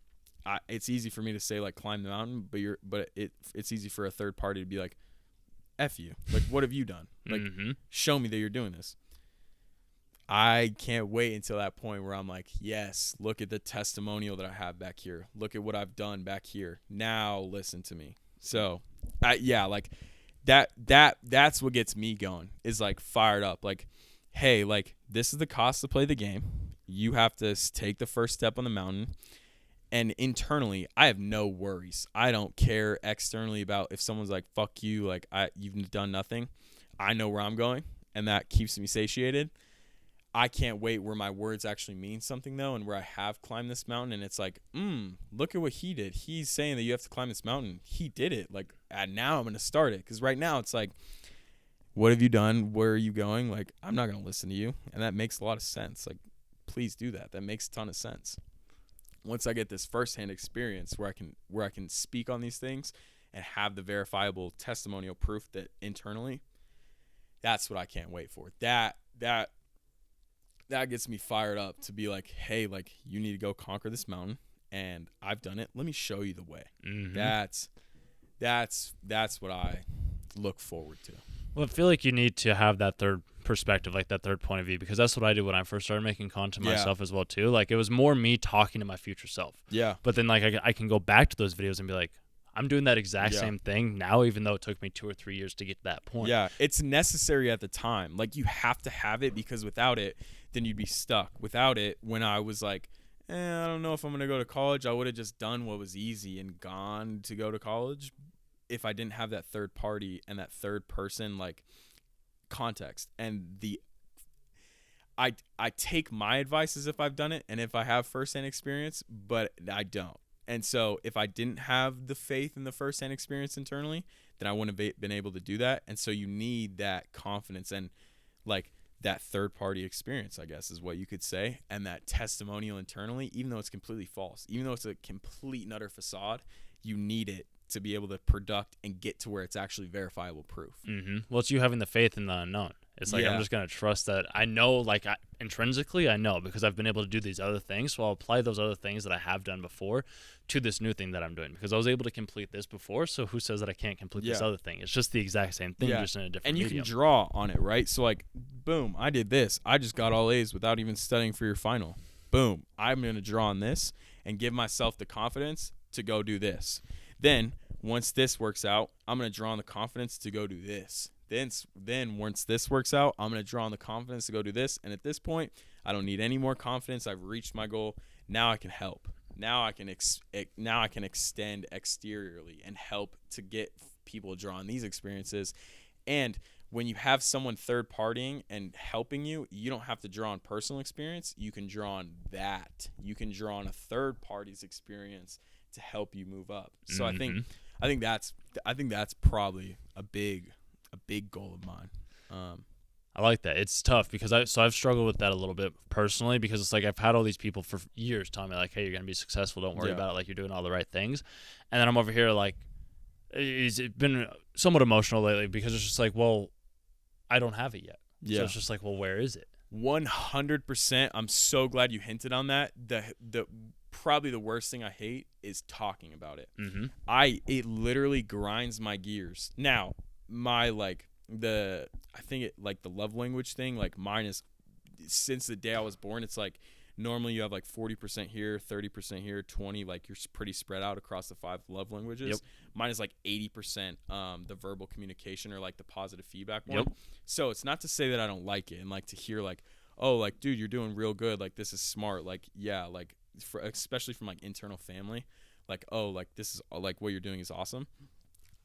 it's easy for me to say like climb the mountain, but it's easy for a third party to be like, F you. Like, what have you done? Like, show me that you're doing this. I can't wait until that point where I'm like, yes, look at the testimonial that I have back here. Look at what I've done back here. Now listen to me. So, like that's what gets me going, is like fired up. Like, hey, like this is the cost to play the game. You have to take the first step on the mountain. And internally, I have no worries. I don't care externally about if someone's like, fuck you, like you've done nothing. I know where I'm going, and that keeps me satiated. I can't wait where my words actually mean something, though, and where I have climbed this mountain, and it's like, look at what he did. He's saying that you have to climb this mountain. He did it. Like, now I'm going to start it. Because right now it's like, what have you done? Where are you going? Like, I'm not going to listen to you. And that makes a lot of sense. Like, please do that. That makes a ton of sense. Once I get this firsthand experience where I can speak on these things and have the verifiable testimonial proof that internally, that's what I can't wait for. That gets me fired up to be like, hey, like you need to go conquer this mountain, and I've done it. Let me show you the way. That's what I look forward to. Well, I feel like you need to have that third perspective, like that third point of view, because that's what I did when I first started making content myself as well too. Like it was more me talking to my future self. Yeah. But then like I can go back to those videos and be like, I'm doing that exact same thing now, even though it took me 2 or 3 years to get to that point. Yeah, it's necessary at the time. Like you have to have it, because without it, then you'd be stuck. Without it, when I was like, I don't know if I'm going to go to college, I would have just done what was easy and gone to go to college if I didn't have that third party and that third person like context. And I take my advice as if I've done it and if I have firsthand experience, but I don't. And so if I didn't have the faith in the firsthand experience internally, then I wouldn't have been able to do that. And so you need that confidence and like that third party experience, I guess is what you could say. And that testimonial internally, even though it's completely false, even though it's a complete and utter facade, you need it to be able to product and get to where it's actually verifiable proof. Well, it's you having the faith in the unknown. It's like, I'm just going to trust that I know, like intrinsically I know, because I've been able to do these other things. So I'll apply those other things that I have done before to this new thing that I'm doing, because I was able to complete this before. So who says that I can't complete this other thing? It's just the exact same thing, just in a different medium. And you can draw on it, right? So like, boom, I did this. I just got all A's without even studying for your final. Boom, I'm going to draw on this and give myself the confidence to go do this. Then once this works out, I'm going to draw on the confidence to go do this. Then once this works out, I'm going to draw on the confidence to go do this. And at this point, I don't need any more confidence. I've reached my goal. Now I can help. Now I can extend exteriorly and help to get people to draw on these experiences. And when you have someone third partying and helping you, you don't have to draw on personal experience. You can draw on that. You can draw on a third party's experience to help you move up. So I think that's probably a big goal of mine. I like that. It's tough because I've struggled with that a little bit personally, because it's like I've had all these people for years telling me like, hey, you're going to be successful. Don't worry about it. Like, you're doing all the right things. And then I'm over here like, it's been somewhat emotional lately, because it's just like, well, I don't have it yet. Yeah. So it's just like, well, where is it? 100%. I'm so glad you hinted on that. The probably the worst thing I hate is talking about it. It literally grinds my gears. Now, my I think it like the love language thing, like mine is, since the day I was born, it's like normally you have like 40% here, 30% here, 20, like you're pretty spread out across the 5 love languages. Yep. Mine is like 80% the verbal communication or like the positive feedback one. Yep. So it's not to say that I don't like it and like to hear like, oh, like, dude, you're doing real good. Like, this is smart. Like, yeah, like especially from like internal family, like, oh, like this is like what you're doing is awesome.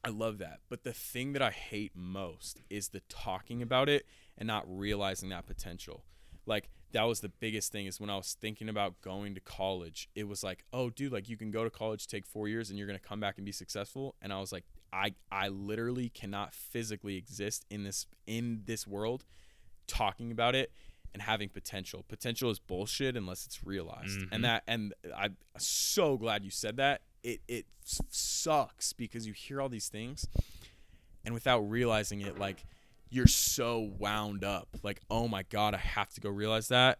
I love that. But the thing that I hate most is the talking about it and not realizing that potential. Like, that was the biggest thing, is when I was thinking about going to college, it was like, oh, dude, like you can go to college, take 4 years, and you're going to come back and be successful. And I was like, I literally cannot physically exist in this world talking about it and having potential. Potential is bullshit unless it's realized. And I'm so glad you said that. It sucks because you hear all these things and without realizing it, like, you're so wound up, like, oh my God, I have to go realize that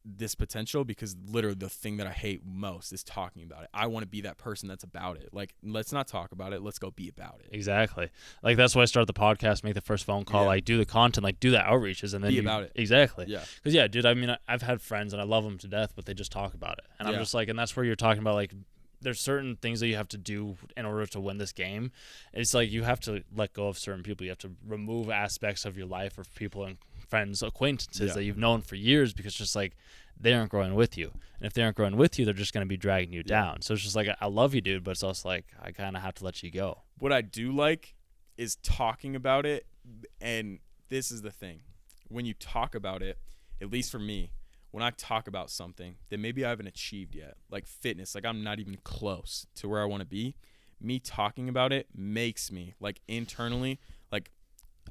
this potential, because literally the thing that I hate most is talking about it. I want to be that person that's about it. Like, let's not talk about it. Let's go be about it. Exactly. Like, that's why I started the podcast, make the first phone call, Yeah. like do the content, like do the outreaches, and then Be about it. Exactly. Yeah. Because yeah, dude, I mean, I've had friends and I love them to death, but they just talk about it, and I'm Yeah. just like, and that's where you're talking about, like, there's certain things that you have to do in order to win this game. It's like you have to let go of certain people. You have to remove aspects of your life or people and friends, acquaintances Yeah. that you've known for years, because just like they aren't growing with you. And if they aren't growing with you, they're just going to be dragging you down. So it's just like, I love you, dude, but it's also like I kind of have to let you go. What I do like is talking about it. And this is the thing. When you talk about it, at least for me, when I talk about something that maybe I haven't achieved yet, like fitness, like I'm not even close to where I want to be, me talking about it makes me, like, internally, like,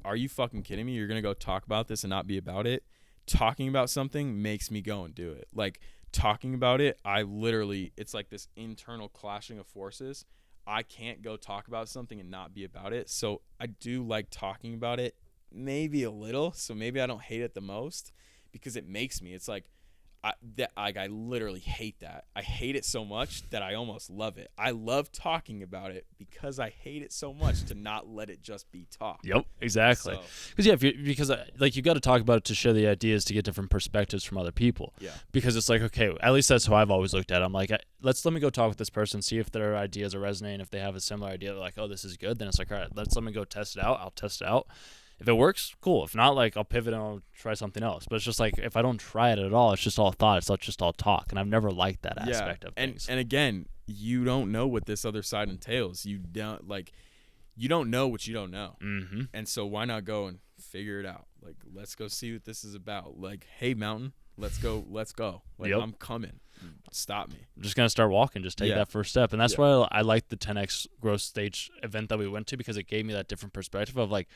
are you fucking kidding me? You're going to go talk about this and not be about it? Talking about something makes me go and do it. Like, talking about it, I literally, it's like this internal clashing of forces. I can't go talk about something and not be about it. So I do like talking about it, maybe a little. So maybe I don't hate it the most, because it makes me, it's like, I literally hate that. I hate it so much that I almost love it. I love talking about it because I hate it so much to not let it just be talk. Yep, exactly. So, Because yeah, because like you got to talk about it to share the ideas, to get different perspectives from other people. yeah. Because it's like, okay, at least that's how I've always looked at it. I'm like, let me go talk with this person, see if their ideas are resonating. If they have a similar idea, they're like, oh, this is good. Then it's like, all right, let me go test it out. I'll test it out. If it works, cool. If not, like, I'll pivot and I'll try something else. But it's just like, if I don't try it at all, it's just all thought. It's not just all talk. And I've never liked that aspect of things. And again, you don't know what this other side entails. You don't know what you don't know. Mm-hmm. And so why not go and figure it out? Like, let's go see what this is about. Like, hey, Mountain, let's go. Like, Yep. I'm coming. Stop me. I'm just going to start walking. Just take Yeah. that first step. And that's Yeah. why I like the 10X growth stage event that we went to, because it gave me that different perspective of like,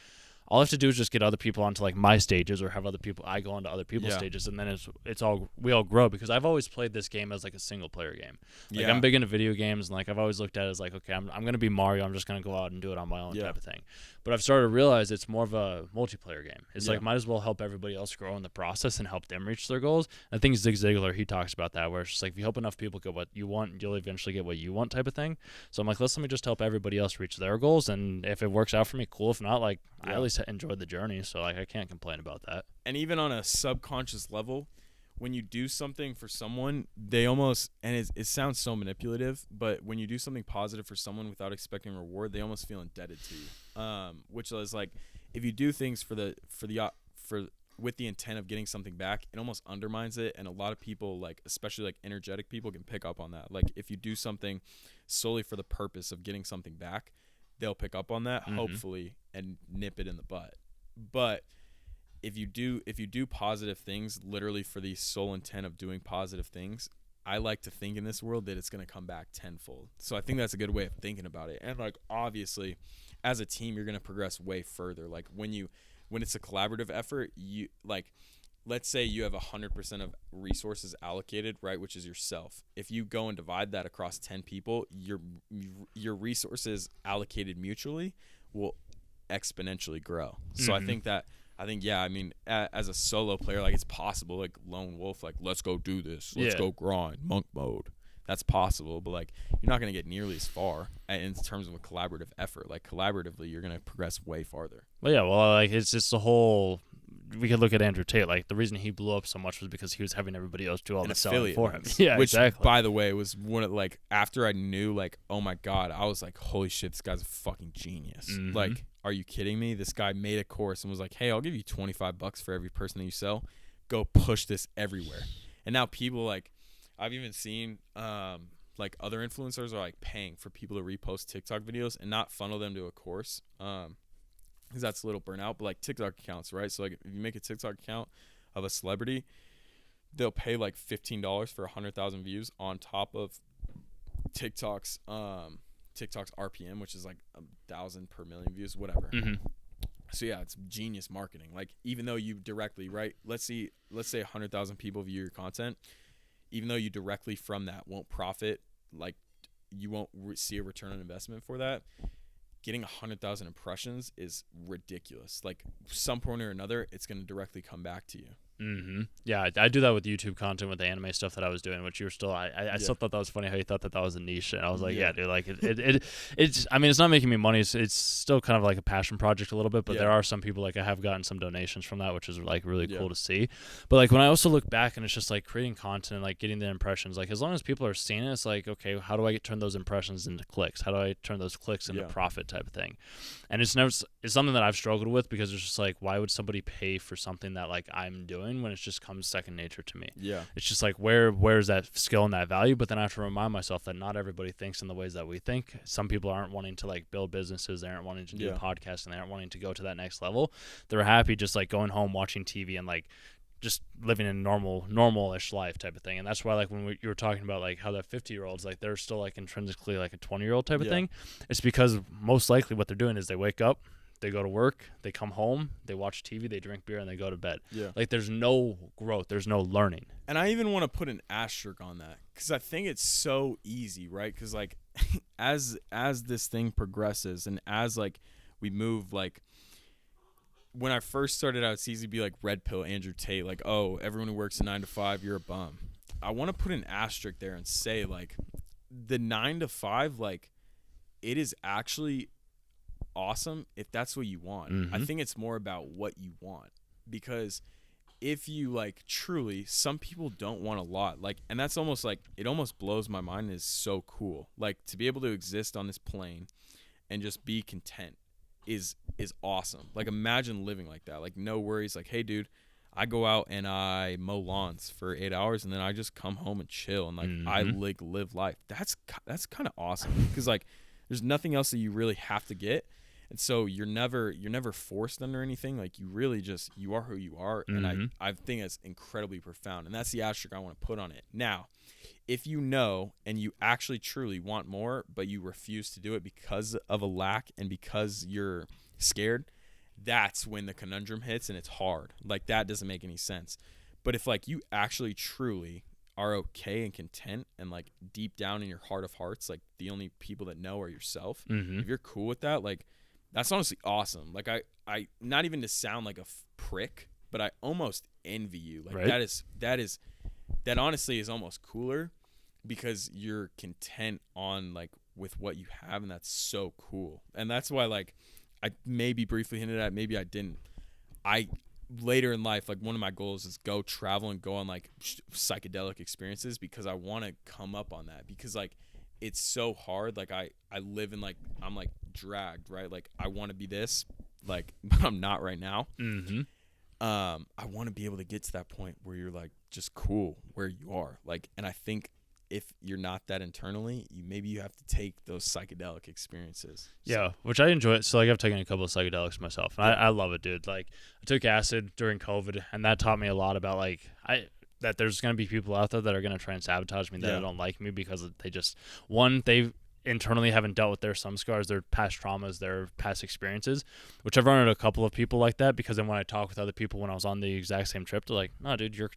all I have to do is just get other people onto like my stages, or have other people, I go onto other people's Yeah. stages, and then we all grow, because I've always played this game as like a single player game. Like, Yeah. I'm big into video games, and like I've always looked at it as like, okay, I'm going to be Mario. I'm just going to go out and do it on my own Yeah. type of thing. But I've started to realize it's more of a multiplayer game. It's Yeah. like, might as well help everybody else grow in the process and help them reach their goals. And I think Zig Ziglar, he talks about that, where it's just like, if you help enough people get what you want, you'll eventually get what you want type of thing. So I'm like, let me just help everybody else reach their goals. And if it works out for me, cool. If not, like, I Yeah. at least enjoyed the journey. So like, I can't complain about that. And even on a subconscious level, when you do something for someone, they almost, and it sounds so manipulative, but when you do something positive for someone without expecting reward, they almost feel indebted to you. Which is like, if you do things with the intent of getting something back, it almost undermines it. And a lot of people, like, especially like energetic people, can pick up on that. Like, if you do something solely for the purpose of getting something back, they'll pick up on that, hopefully, and nip it in the butt. But if you do positive things literally for the sole intent of doing positive things, I like to think in this world that it's going to come back tenfold. So I think that's a good way of thinking about it. And like, obviously, as a team, you're going to progress way further. Like, when it's a collaborative effort, you, like, let's say you have 100% of resources allocated, right, which is yourself. If you go and divide that across 10 people, your resources allocated mutually will exponentially grow. So I think, yeah, I mean, as a solo player, like, it's possible, like, lone wolf, like, let's go do this. Let's go grind, monk mode. That's possible, but, like, you're not going to get nearly as far in terms of a collaborative effort. Like, collaboratively, you're going to progress way farther. Well, yeah, well, like, it's just the whole. We could look at Andrew Tate. Like, the reason he blew up so much was because he was having everybody else do all the selling for him. Yeah, which, exactly. by the way, was one of, like, after I knew, like, oh my God, I was like, holy shit, this guy's a fucking genius. Mhm. Like, are you kidding me? This guy made a course and was like, hey, I'll give you $25 for every person that you sell. Go push this everywhere. And now people, like, I've even seen like, other influencers are like paying for people to repost TikTok videos and not funnel them to a course. Because that's a little burnout, but like TikTok accounts, right? So like, if you make a TikTok account of a celebrity, they'll pay like $15 for 100,000 views on top of TikTok's RPM, which is like 1,000 per million views, whatever. Mm-hmm. So yeah, it's genius marketing. Like, even though you directly, right? Let's say 100,000 people view your content, even though you directly from that won't profit, like, you won't see a return on investment for that. Getting 100,000 impressions is ridiculous. Like, some point or another, it's going to directly come back to you. Yeah, I do that with YouTube content with the anime stuff that I was doing, which you were still. I still thought that was funny how you thought that was a niche, and I was like, yeah, dude, like it's. I mean, it's not making me money. It's still kind of like a passion project a little bit, but there are some people, like, I have gotten some donations from that, which is like really cool to see. But like when I also look back and it's just like creating content and like getting the impressions, like as long as people are seeing it, it's like, okay, how do I turn those impressions into clicks? How do I turn those clicks into profit type of thing? And it's something that I've struggled with, because it's just like, why would somebody pay for something that like I'm doing when it just comes second nature to me? Yeah. It's just like, where's that skill and that value? But then I have to remind myself that not everybody thinks in the ways that we think. Some people aren't wanting to like build businesses. They aren't wanting to do podcasts, and they aren't wanting to go to that next level. They're happy just like going home, watching TV, and like just living a normal-ish life type of thing. And that's why, like, when you were talking about like how that 50-year-olds, like, they're still like intrinsically like a 20-year-old type of thing. It's because most likely what they're doing is they wake up, they go to work, they come home, they watch TV, they drink beer, and they go to bed. Yeah. Like, there's no growth. There's no learning. And I even want to put an asterisk on that, because I think it's so easy, right? Because, like, as this thing progresses and as, like, we move, like, when I first started out, it's easy to be like Red Pill, Andrew Tate, like, oh, everyone who works a 9 to 5, you're a bum. I want to put an asterisk there and say, like, the 9 to 5, like, it is actually awesome if that's what you want. I think it's more about what you want, because if you like truly, some people don't want a lot, like, and that's almost like, it almost blows my mind, and is so cool, like, to be able to exist on this plane and just be content is awesome. Like, imagine living like that, like, no worries, like, hey dude, I go out and I mow lawns for 8 hours, and then I just come home and chill, and like I like live life. That's kind of awesome, because like there's nothing else that you really have to get. And so you're never forced under anything. Like, you really just, you are who you are. And I think it's incredibly profound. And that's the asterisk I want to put on it. Now, if you know and you actually truly want more, but you refuse to do it because of a lack and because you're scared, that's when the conundrum hits, and it's hard. Like, that doesn't make any sense. But if like you actually truly are okay and content, and like deep down in your heart of hearts, like the only people that know are yourself, if you're cool with that, like, that's honestly awesome. Like, I not even to sound like a prick, but I almost envy you. Like, that honestly is almost cooler, because you're content on like with what you have, and that's so cool. And that's why, like, I maybe briefly hinted at, maybe I didn't. Later in life, like, one of my goals is go travel and go on like psychedelic experiences, because I want to come up on that, because like it's so hard. Like, I live in, like, I'm like dragged, right? Like, I want to be this, like, but I'm not right now. I want to be able to get to that point where you're like just cool where you are, like, and I think if you're not that internally, maybe you have to take those psychedelic experiences. Yeah, which I enjoy. So like, I've taken a couple of psychedelics myself, and I love it, dude. Like, I took acid during COVID, and that taught me a lot about like that there's going to be people out there that are going to try and sabotage me, that don't like me, because they just, they internally haven't dealt with their some scars, their past traumas, their past experiences, which I've run into a couple of people like that, because then when I talk with other people when I was on the exact same trip, they're like, no dude, you're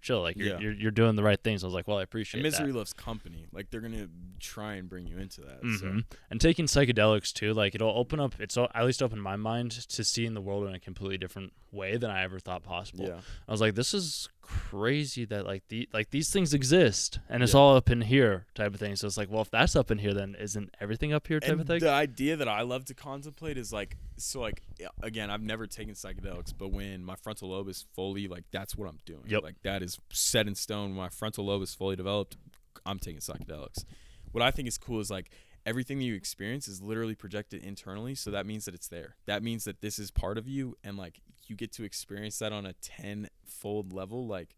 chill, like you're doing the right things. I was like, well, I appreciate that. Misery loves company. Like, they're gonna try and bring you into that. So. And taking psychedelics too, like, it'll open up, it's at least opened my mind to seeing the world in a completely different way than I ever thought possible. I was like, this is crazy that like these things exist, and it's all up in here type of thing. So it's like, well, if that's up in here, then isn't everything up here type of thing? The idea that I love to contemplate is like, so like, again, I've never taken psychedelics, but when my frontal lobe is fully, like, that's what I'm doing. Like, that is set in stone. When my frontal lobe is fully developed, I'm taking psychedelics. What I think is cool is like, everything that you experience is literally projected internally, so that means that it's there. That means that this is part of you, and like, you get to experience that on a 10-fold level. Like,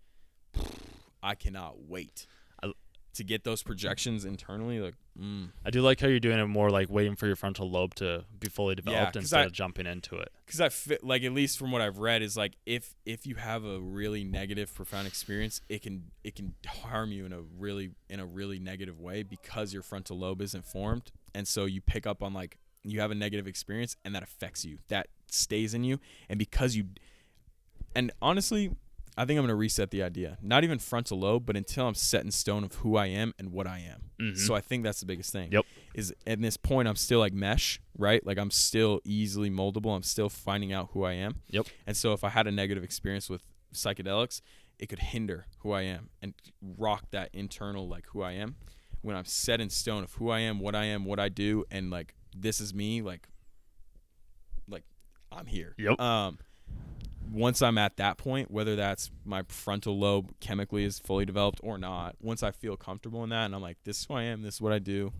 I cannot wait to get those projections internally. Like, I do like how you're doing it more like waiting for your frontal lobe to be fully developed instead of jumping into it. Because I fit, like, at least from what I've read, is like, if you have a really negative, profound experience, it can harm you in a really negative way, because your frontal lobe isn't formed, and so you pick up on, like, you have a negative experience, and that affects you, that stays in you, and because you, and honestly, I think I'm going to reset the idea. Not even frontal lobe, but until I'm set in stone of who I am and what I am. So I think that's the biggest thing. Is at this point, I'm still like mesh, right? Like, I'm still easily moldable. I'm still finding out who I am. And so if I had a negative experience with psychedelics, it could hinder who I am and rock that internal, like, who I am. When I'm set in stone of who I am, what I do, and, like, this is me, like I'm here. Yep. Once I'm at that point, whether that's my frontal lobe chemically is fully developed or not, once I feel comfortable in that and I'm like, this is who I am, this is what I do,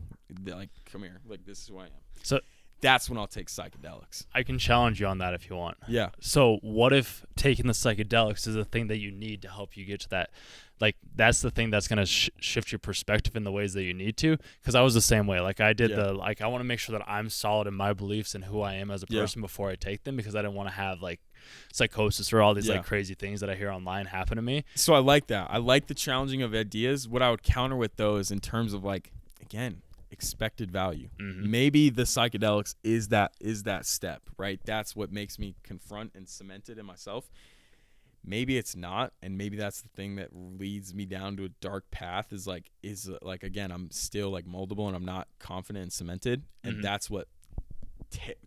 like, come here, like, this is who I am. So that's when I'll take psychedelics. I can challenge you on that if you want. Yeah. So what if taking the psychedelics is the thing that you need to help you get to that? Like, that's the thing that's going to shift your perspective in the ways that you need to. Because I was the same way. Like, I did I want to make sure that I'm solid in my beliefs and who I am as a person before I take them, because I didn't want to have, like, psychosis or all these like crazy things that I hear online happen to me. So I like that. I like the challenging of ideas. What I would counter with, though, is in terms of, like, again, expected value. Maybe the psychedelics is that step, right? That's what makes me confront and cement it in myself. Maybe it's not, and maybe that's the thing that leads me down to a dark path, is again, I'm still, like, moldable and I'm not confident and cemented, and that's what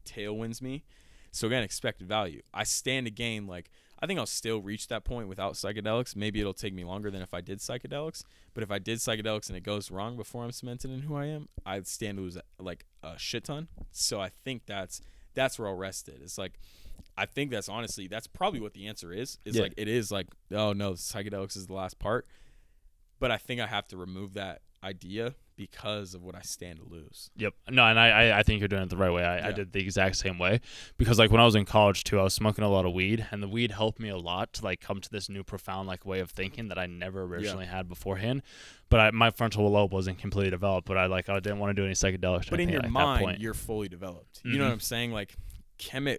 tailwinds me. So again, expected value. I stand to gain, like, I think I'll still reach that point without psychedelics. Maybe it'll take me longer than if I did psychedelics. But if I did psychedelics and it goes wrong before I'm cemented in who I am, I'd stand to lose, like, a shit ton. So I think that's where I'll rest it. It's like, I think that's honestly, that's probably what the answer is. Like, it is like, oh no, psychedelics is the last part. But I think I have to remove that idea because of what I stand to lose. Yep. No, and I think you're doing it the right way. I did the exact same way, because, like, when I was in college too, I was smoking a lot of weed, and the weed helped me a lot to, like, come to this new profound, like, way of thinking that I never originally had beforehand. But my frontal lobe wasn't completely developed, but I didn't want to do any psychedelics. But in your mind, you're fully developed. You know what I'm saying? Like,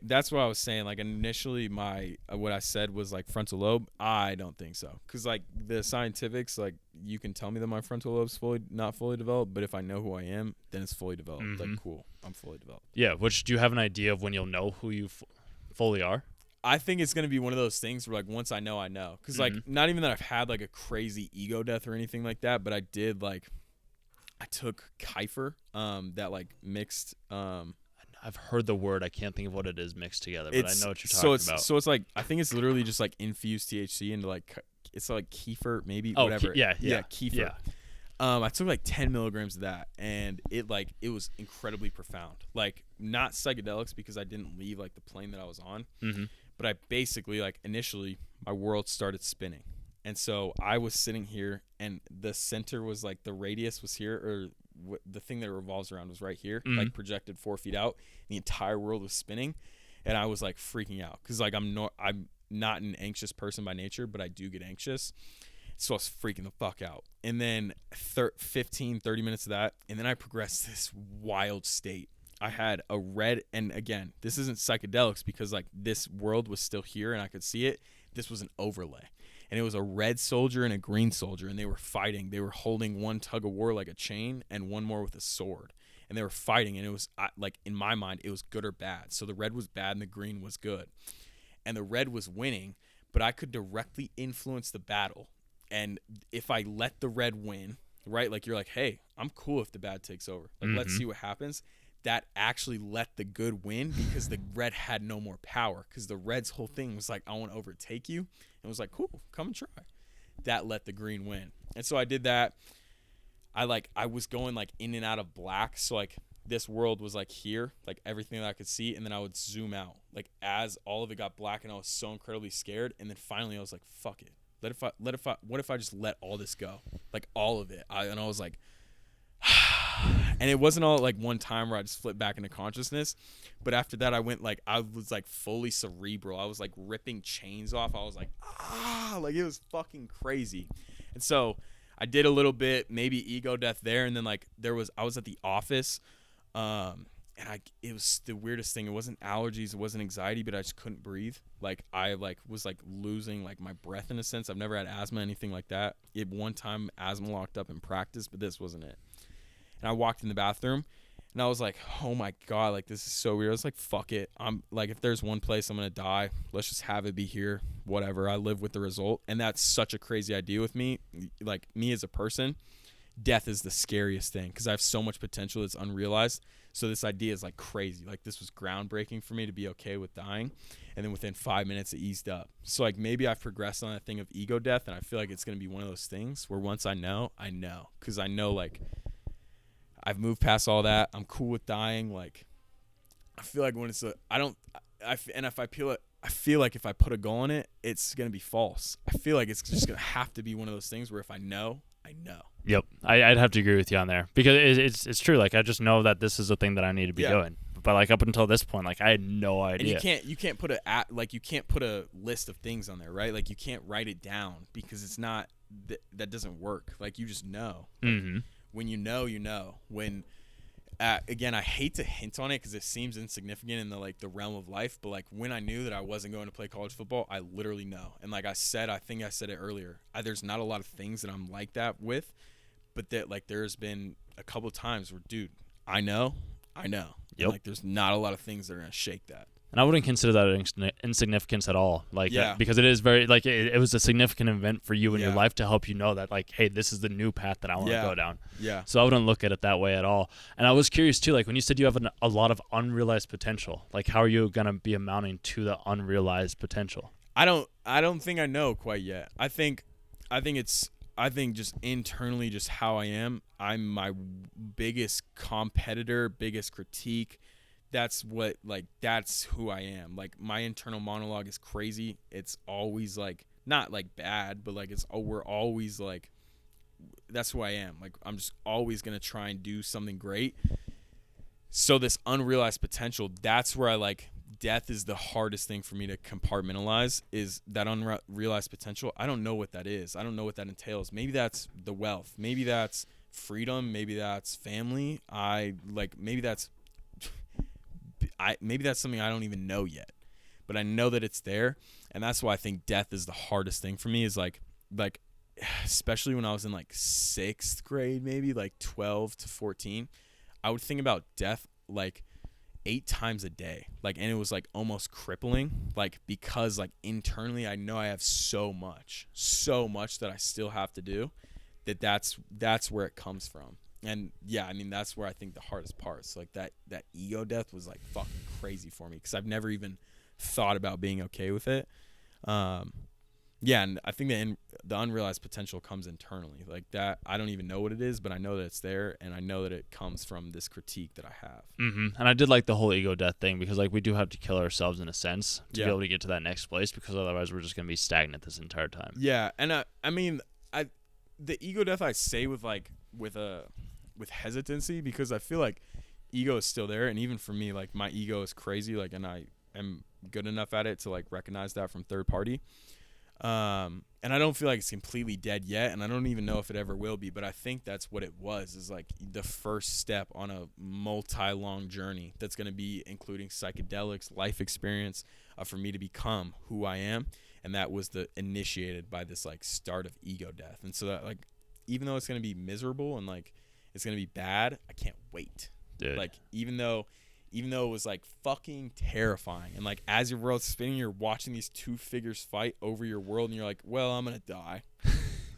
that's what I was saying. Like, initially, what I said was, like, frontal lobe. I don't think so, because, like, the scientifics, like, you can tell me that my frontal lobe's not fully developed, but if I know who I am, then it's fully developed. Like, cool, I'm fully developed. Yeah. Which, do you have an idea of when you'll know who you fully are? I think it's gonna be one of those things where, like, once I know, because like, not even that I've had, like, a crazy ego death or anything like that, but I did, like, I took Kefir, that, like, mixed. I've heard the word. I can't think of what it is mixed together, but I know what you're talking about. So it's like, I think it's literally just, like, infused THC into, like, it's like kefir, maybe, whatever. Kefir. Yeah. I took, like, 10 milligrams of that, and it was incredibly profound. Like, not psychedelics, because I didn't leave, like, the plane that I was on, but I basically, like, initially, my world started spinning. And so I was sitting here, and the center was, like, the radius was here, or the thing that it revolves around was right here, like, projected 4 feet out. The entire world was spinning, and I was, like, freaking out, because, like, I'm not an anxious person by nature, but I do get anxious. So I was freaking the fuck out. And then 15, 30 minutes of that, and then I progressed to this wild state. I had a red, and again, this isn't psychedelics, because, like, this world was still here and I could see it. This was an overlay. And it was a red soldier and a green soldier, and they were fighting. They were holding one tug of war like a chain and one more with a sword. And they were fighting, and it was, like, in my mind, it was good or bad. So the red was bad and the green was good. And the red was winning, but I could directly influence the battle. And if I let the red win, right, like, you're like, hey, I'm cool if the bad takes over. Like, let's see what happens. That actually let the good win, because the red had no more power, because the red's whole thing was like, I want to overtake you. And it was like, cool, come and try. That let the green win. And so I did that. I was going, like, in and out of black. So, like, this world was, like, here, like, everything that I could see. And then I would zoom out, like, as all of it got black, and I was so incredibly scared. And then finally I was like, fuck it. What if I just let all this go? Like, all of it. And I was like, and it wasn't all, like, one time where I just flipped back into consciousness, but after that I went, like, I was, like, fully cerebral. I was, like, ripping chains off. I was like, like, it was fucking crazy. And so I did a little bit, maybe ego death there, and then, like, I was at the office, and it was the weirdest thing. It wasn't allergies, it wasn't anxiety, but I just couldn't breathe. Like, I, like, was, like, losing, like, my breath in a sense. I've never had asthma, anything like that. One time asthma locked up in practice, but this wasn't it. And I walked in the bathroom, and I was like, oh my God, like, this is so weird. I was like, fuck it. I'm like, if there's one place I'm going to die, let's just have it be here. Whatever. I live with the result. And that's such a crazy idea with me. Like, me as a person, death is the scariest thing because I have so much potential that's unrealized. So this idea is like crazy. Like this was groundbreaking for me to be okay with dying. And then within 5 minutes, it eased up. So like maybe I've progressed on that thing of ego death. And I feel like it's going to be one of those things where once I know. Because I know like I've moved past all that. I'm cool with dying. Like I feel like when it's I feel like if I put a goal in it, it's going to be false. I feel like it's just going to have to be one of those things where if I know, I know. Yep. I'd have to agree with you on there because it's true. Like I just know that this is the thing that I need to be doing. But like up until this point, like I had no idea. And you can't put a list of things on there, right? Like you can't write it down because it's not that doesn't work. Like you just know. Mm-hmm. When you know, you know. When again, I hate to hint on it because it seems insignificant in the realm of life. But like when I knew that I wasn't going to play college football, I literally know. And like I think I said it earlier. There's not a lot of things that I'm like that with, but that like there's been a couple of times where, dude, I know. Yep. And, like there's not a lot of things that are gonna shake that. And I wouldn't consider that insignificance at all. Like, because it is very, like, it was a significant event for you in your life to help you know that, like, hey, this is the new path that I want to go down. Yeah. So I wouldn't look at it that way at all. And I was curious, too, like, when you said you have a lot of unrealized potential, like, how are you going to be amounting to the unrealized potential? I don't think I know quite yet. I think just internally, just how I am, I'm my biggest competitor, biggest critique. That's who I am. Like my internal monologue is crazy. It's always like not like bad, but like we're always like, that's who I am. Like I'm just always going to try and do something great. So this unrealized potential, that's where I like death is the hardest thing for me to compartmentalize, is that unrealized potential. I don't know what that is. I don't know what that entails. Maybe that's the wealth. Maybe that's freedom. Maybe that's family. Maybe that's something I don't even know yet, but I know that it's there. And that's why I think death is the hardest thing for me, is like, especially when I was in like 6th grade, maybe like 12 to 14, I would think about death like 8 times a day. Like, and it was like almost crippling, like, because like internally I know I have so much that I still have to do, that's where it comes from. And yeah, I mean, that's where I think the hardest parts, like that ego death was like fucking crazy for me, because I've never even thought about being okay with it. Yeah, and I think the unrealized potential comes internally, like that. I don't even know what it is, but I know that it's there, and I know that it comes from this critique that I have. Mm-hmm. And I did like the whole ego death thing, because like we do have to kill ourselves in a sense to be able to get to that next place, because otherwise we're just gonna be stagnant this entire time. Yeah, and I mean, the ego death I say with hesitancy, because I feel like ego is still there, and even for me, like my ego is crazy, like, and I am good enough at it to like recognize that from third party. And I don't feel like it's completely dead yet, and I don't even know if it ever will be, but I think that's what it was, is like the first step on a multi-long journey that's going to be including psychedelics, life experience, for me to become who I am. And that was initiated by this like start of ego death. And so that, like, even though it's going to be miserable and like it's going to be bad, I can't wait. Dude. Like, even though it was like fucking terrifying, and like as your world's spinning, you're watching these two figures fight over your world, and you're like, well, I'm gonna die.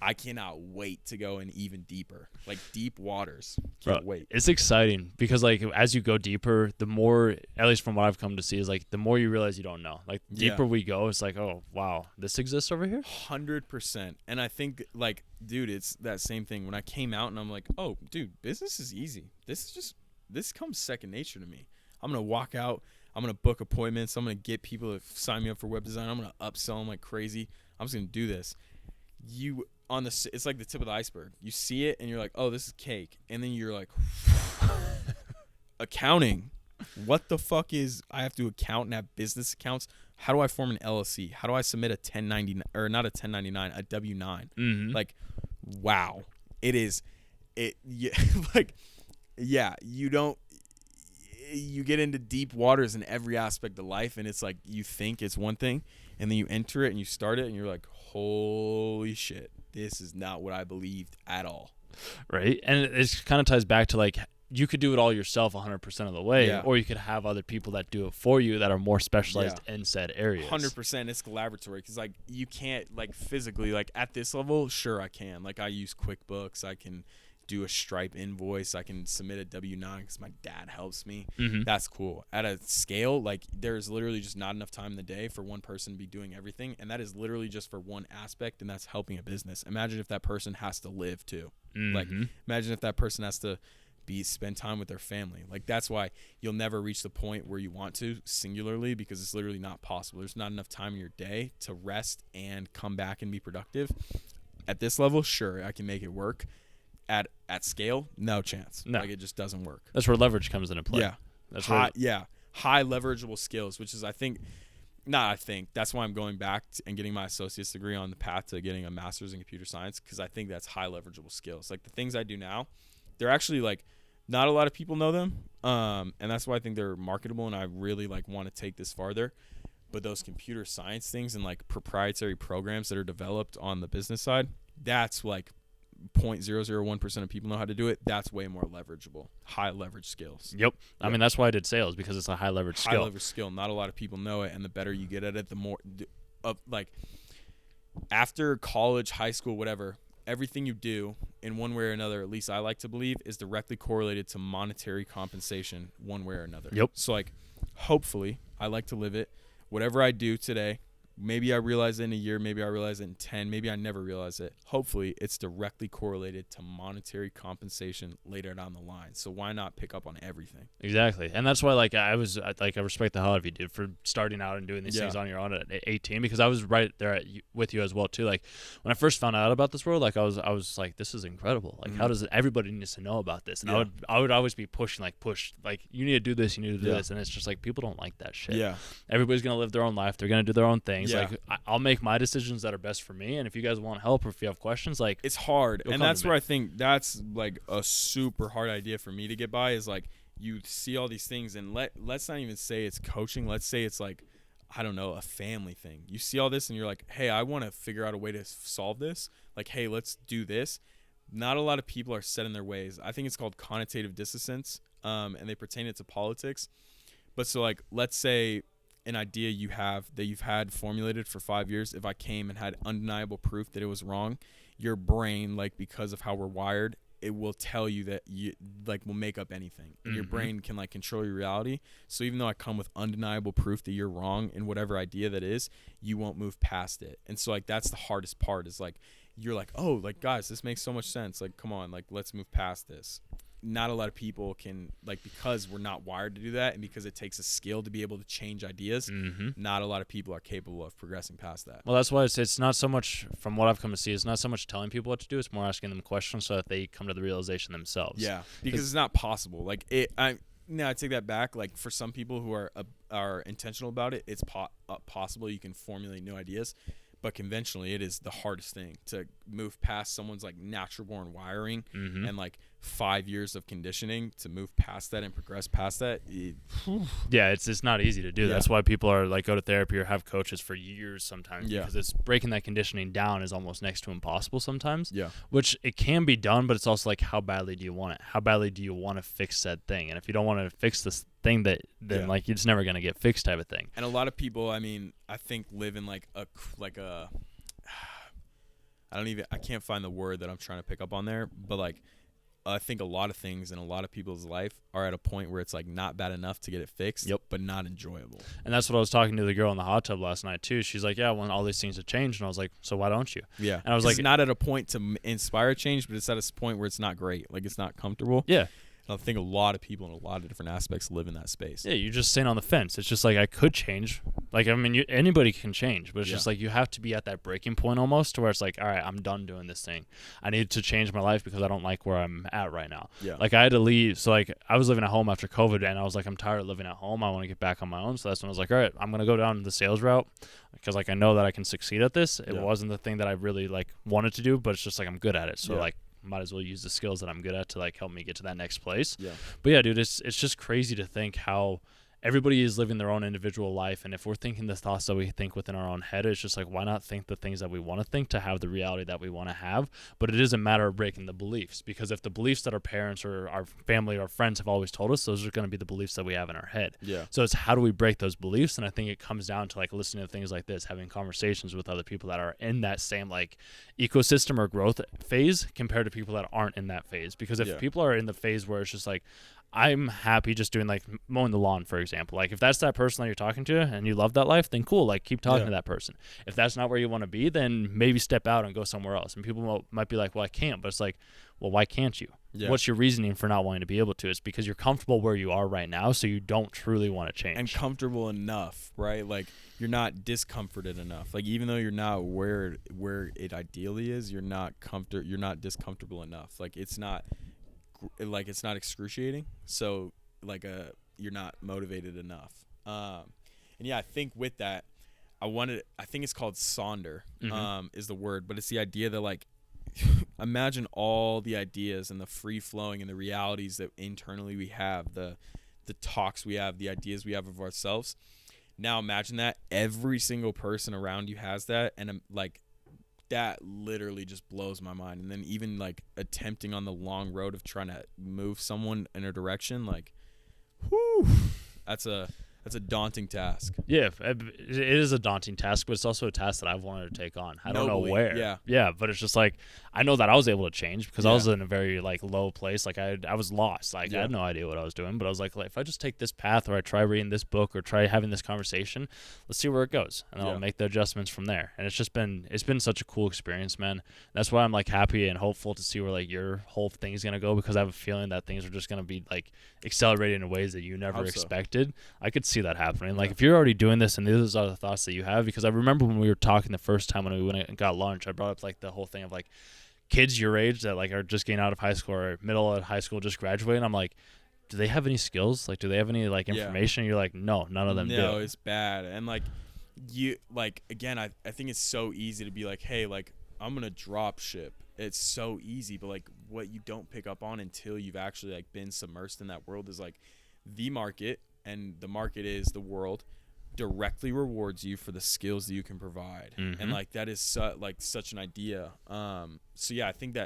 I cannot wait to go in even deeper, like deep waters. Can't wait. It's exciting, because like as you go deeper, the more, at least from what I've come to see, is like the more you realize you don't know. Like deeper we go, it's like, oh wow, this exists over here. 100%. And I think, like, dude, it's that same thing when I came out, and I'm like, oh dude, business is easy. This comes second nature to me. I'm going to walk out. I'm going to book appointments. I'm going to get people to sign me up for web design. I'm going to upsell them like crazy. I'm just going to do this. It's like the tip of the iceberg. You see it and you're like, oh, this is cake. And then you're like, accounting. What the fuck is, I have to account and have business accounts? How do I form an LLC? How do I submit a 1099, or not a 1099, a W-9? Mm-hmm. Like, wow. You get into deep waters in every aspect of life, and it's like you think it's one thing, and then you enter it and you start it, and you're like, holy shit, this is not what I believed at all. Right. And it kind of ties back to like, you could do it all yourself 100% of the way, or you could have other people that do it for you that are more specialized in said areas. 100%. It's collaboratory, because like you can't, like, physically, like at this level, sure I can. Like I use QuickBooks, I can do a Stripe invoice. I can submit a W-9 because my dad helps me. Mm-hmm. That's cool. At a scale, like there's literally just not enough time in the day for one person to be doing everything. And that is literally just for one aspect, and that's helping a business. Imagine if that person has to live too. Mm-hmm. Like imagine if that person has to spend time with their family. Like that's why you'll never reach the point where you want to singularly, because it's literally not possible. There's not enough time in your day to rest and come back and be productive. At this level, sure, I can make it work. At scale, no chance. No. Like it just doesn't work. That's where leverage comes into play. Yeah. That's High leverageable skills, which is that's why I'm going back and getting my associate's degree on the path to getting a master's in computer science, because I think that's high leverageable skills. Like the things I do now, they're actually like not a lot of people know them, and that's why I think they're marketable, and I really like want to take this farther. But those computer science things and like proprietary programs that are developed on the business side, that's like 0.001% of people know how to do it. That's way more leverageable. High leverage skills. Yep. I mean, that's why I did sales, because it's a high leverage skill. High leverage skill. Not a lot of people know it, and the better you get at it, the more like after college, high school, whatever, everything you do in one way or another, at least I like to believe, is directly correlated to monetary compensation one way or another. Yep. So like hopefully I like to live it. Whatever I do today, maybe I realize it in a year, maybe I realize it in 10, maybe I never realize it. Hopefully it's directly correlated to monetary compensation later down the line. So why not pick up on everything? Exactly. And that's why I respect the hell out of you, dude, for starting out and doing these things on your own at 18, because I was right there with you as well too. Like when I first found out about this world, like I was like, this is incredible. Like how does everybody needs to know about this? And I would always be pushing, like you need to do this, you need to do this. And it's just like, people don't like that shit. Yeah. Everybody's going to live their own life. They're going to do their own things. Yeah. Like I'll make my decisions that are best for me. And if you guys want help or if you have questions, like it's hard. And that's where me. I think that's like a super hard idea for me to get by, is like you see all these things, and let's not even say it's coaching. Let's say it's like, I don't know, a family thing. You see all this and you're like, hey, I want to figure out a way to solve this. Like, hey, let's do this. Not a lot of people are set in their ways. I think it's called connotative dissonance, and they pertain it to politics. But so like, let's say an idea you have that you've had formulated for 5 years, if I came and had undeniable proof that it was wrong, your brain, like because of how we're wired, it will tell you that you like will make up anything, and your brain can like control your reality. So even though I come with undeniable proof that you're wrong in whatever idea that is, you won't move past it. And so like that's the hardest part, is like you're like, oh, like guys, this makes so much sense, like come on, like let's move past this. Not a lot of people can, like, because we're not wired to do that, and because it takes a skill to be able to change ideas, not a lot of people are capable of progressing past that. Well, that's why it's not so much, from what I've come to see, it's not so much telling people what to do, it's more asking them questions so that they come to the realization themselves. Yeah, because it's not possible. Like I take that back. Like for some people who are intentional about it, it's possible you can formulate new ideas. But conventionally, it is the hardest thing to move past someone's like natural born wiring and like 5 years of conditioning to move past that and progress past that. Yeah, it's not easy to do. That's why people are like go to therapy or have coaches for years sometimes, because it's breaking that conditioning down is almost next to impossible sometimes. Yeah, which it can be done, but it's also like, how badly do you want it? How badly do you want to fix said thing? And if you don't want to fix this thing, then like it's never gonna get fixed type of thing. And a lot of people, I mean, I think live in like a I can't find the word that I'm trying to pick up on there, but like I think a lot of things in a lot of people's life are at a point where it's like not bad enough to get it fixed, but not enjoyable. And that's what I was talking to the girl in the hot tub last night too. She's like, yeah, I want all these things to change. And I was like, so why don't you? Yeah. And I was like, it's not at a point to inspire change, but it's at a point where it's not great. Like it's not comfortable. Yeah. I think a lot of people in a lot of different aspects live in that space. Yeah, you're just staying on the fence. It's just like, I could change. Like, I mean, anybody can change, but it's just like you have to be at that breaking point almost to where it's like, all right, I'm done doing this thing. I need to change my life because I don't like where I'm at right now. Yeah. Like, I had to leave. So, like, I was living at home after COVID, and I was like, I'm tired of living at home. I want to get back on my own. So that's when I was like, all right, I'm going to go down the sales route because, like, I know that I can succeed at this. It wasn't the thing that I really, like, wanted to do, but it's just, like, I'm good at it. So, like, might as well use the skills that I'm good at to like help me get to that next place. Yeah. But yeah, dude, it's just crazy to think how everybody is living their own individual life. And if we're thinking the thoughts that we think within our own head, it's just like, why not think the things that we want to think to have the reality that we want to have? But it is a matter of breaking the beliefs, because if the beliefs that our parents or our family or friends have always told us, those are going to be the beliefs that we have in our head. Yeah. So it's how do we break those beliefs? And I think it comes down to like listening to things like this, having conversations with other people that are in that same like ecosystem or growth phase compared to people that aren't in that phase. Because if people are in the phase where it's just like, I'm happy just doing like mowing the lawn, for example. Like if that's that person that you're talking to and you love that life, then cool. Like keep talking to that person. If that's not where you want to be, then maybe step out and go somewhere else. And people might be like, well, I can't. But it's like, well, why can't you? Yeah. What's your reasoning for not wanting to be able to? It's because you're comfortable where you are right now, so you don't truly want to change. And comfortable enough, right? Like you're not discomforted enough. Like even though you're not where it ideally is, you're not discomfortable enough. Like it's not excruciating, so like you're not motivated enough. And yeah, I think with that, I think it's called Sonder, is the word, but it's the idea that like imagine all the ideas and the free flowing and the realities that internally we have, the talks we have, the ideas we have of ourselves. Now imagine that every single person around you has that, and like that literally just blows my mind. And then even like attempting on the long road of trying to move someone in a direction, like, whew, that's a daunting task. Yeah, it is a daunting task, but it's also a task that I've wanted to take on. I don't know where. Yeah, but it's just like I know that I was able to change because I was in a very like low place. Like I was lost. Like I had no idea what I was doing, but I was like if I just take this path, or I try reading this book, or try having this conversation, let's see where it goes, and I'll make the adjustments from there. And it's been such a cool experience, man. That's why I'm like happy and hopeful to see where like your whole thing is gonna go, because I have a feeling that things are just gonna be like accelerating in ways that you never expected. I could see that happening. Like if you're already doing this and these are the thoughts that you have, because I remember when we were talking the first time when we went and got lunch, I brought up like the whole thing of like kids your age that like are just getting out of high school or middle of high school, just graduating. I'm like, do they have any skills? Like, do they have any like information? You're like, no, none of them do. No, it's bad. And like you, like, again, I think it's so easy to be like, hey, like I'm going to drop ship. It's so easy, but like what you don't pick up on until you've actually like been submersed in that world is like the market, and the market is the world, directly rewards you for the skills that you can provide. And like that is such an idea. So yeah, I think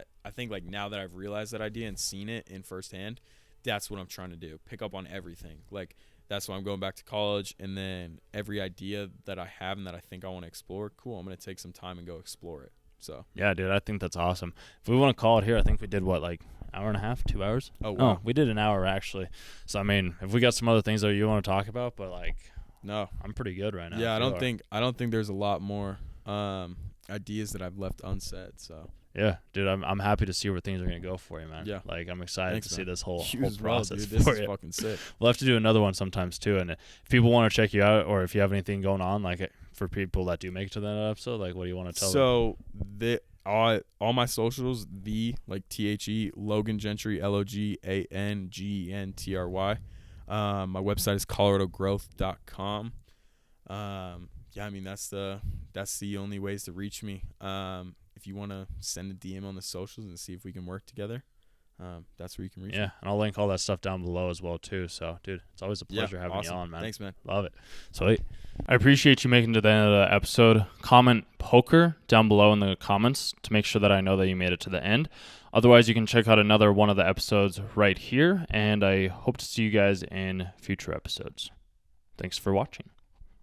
like now that I've realized that idea and seen it in firsthand, that's what I'm trying to do. Pick up on everything. Like that's why I'm going back to college, and then every idea that I have and that I think I want to explore, cool, I'm going to take some time and go explore it. So yeah, dude, I think that's awesome. If we want to call it here, I think we did what, like hour and a half, 2 hours? Oh, wow. Oh, we did an hour actually. So I mean, if we got some other things that you want to talk about, but like, no, I'm pretty good right now. Yeah, I don't think there's a lot more ideas that I've left unsaid. So yeah, dude, I'm happy to see where things are gonna go for you, man. Yeah, like I'm excited to see this whole dude, process. this is fucking sick. We'll have to do another one sometimes too. And if people want to check you out, or if you have anything going on, like for people that do make it to that episode, like what do you want to tell them? So all my socials, like THE Logan Gentry, LOGANGENTRY. My website is coloradogrowth.com. Yeah, I mean that's the only ways to reach me. If you want to send a DM on the socials and see if we can work together, that's where you can reach me. Yeah, and I'll link all that stuff down below as well too. So, dude, it's always a pleasure having you on, man. Thanks, man. Love it. Sweet. I appreciate you making it to the end of the episode. Comment poker down below in the comments to make sure that I know that you made it to the end. Otherwise, you can check out another one of the episodes right here, and I hope to see you guys in future episodes. Thanks for watching.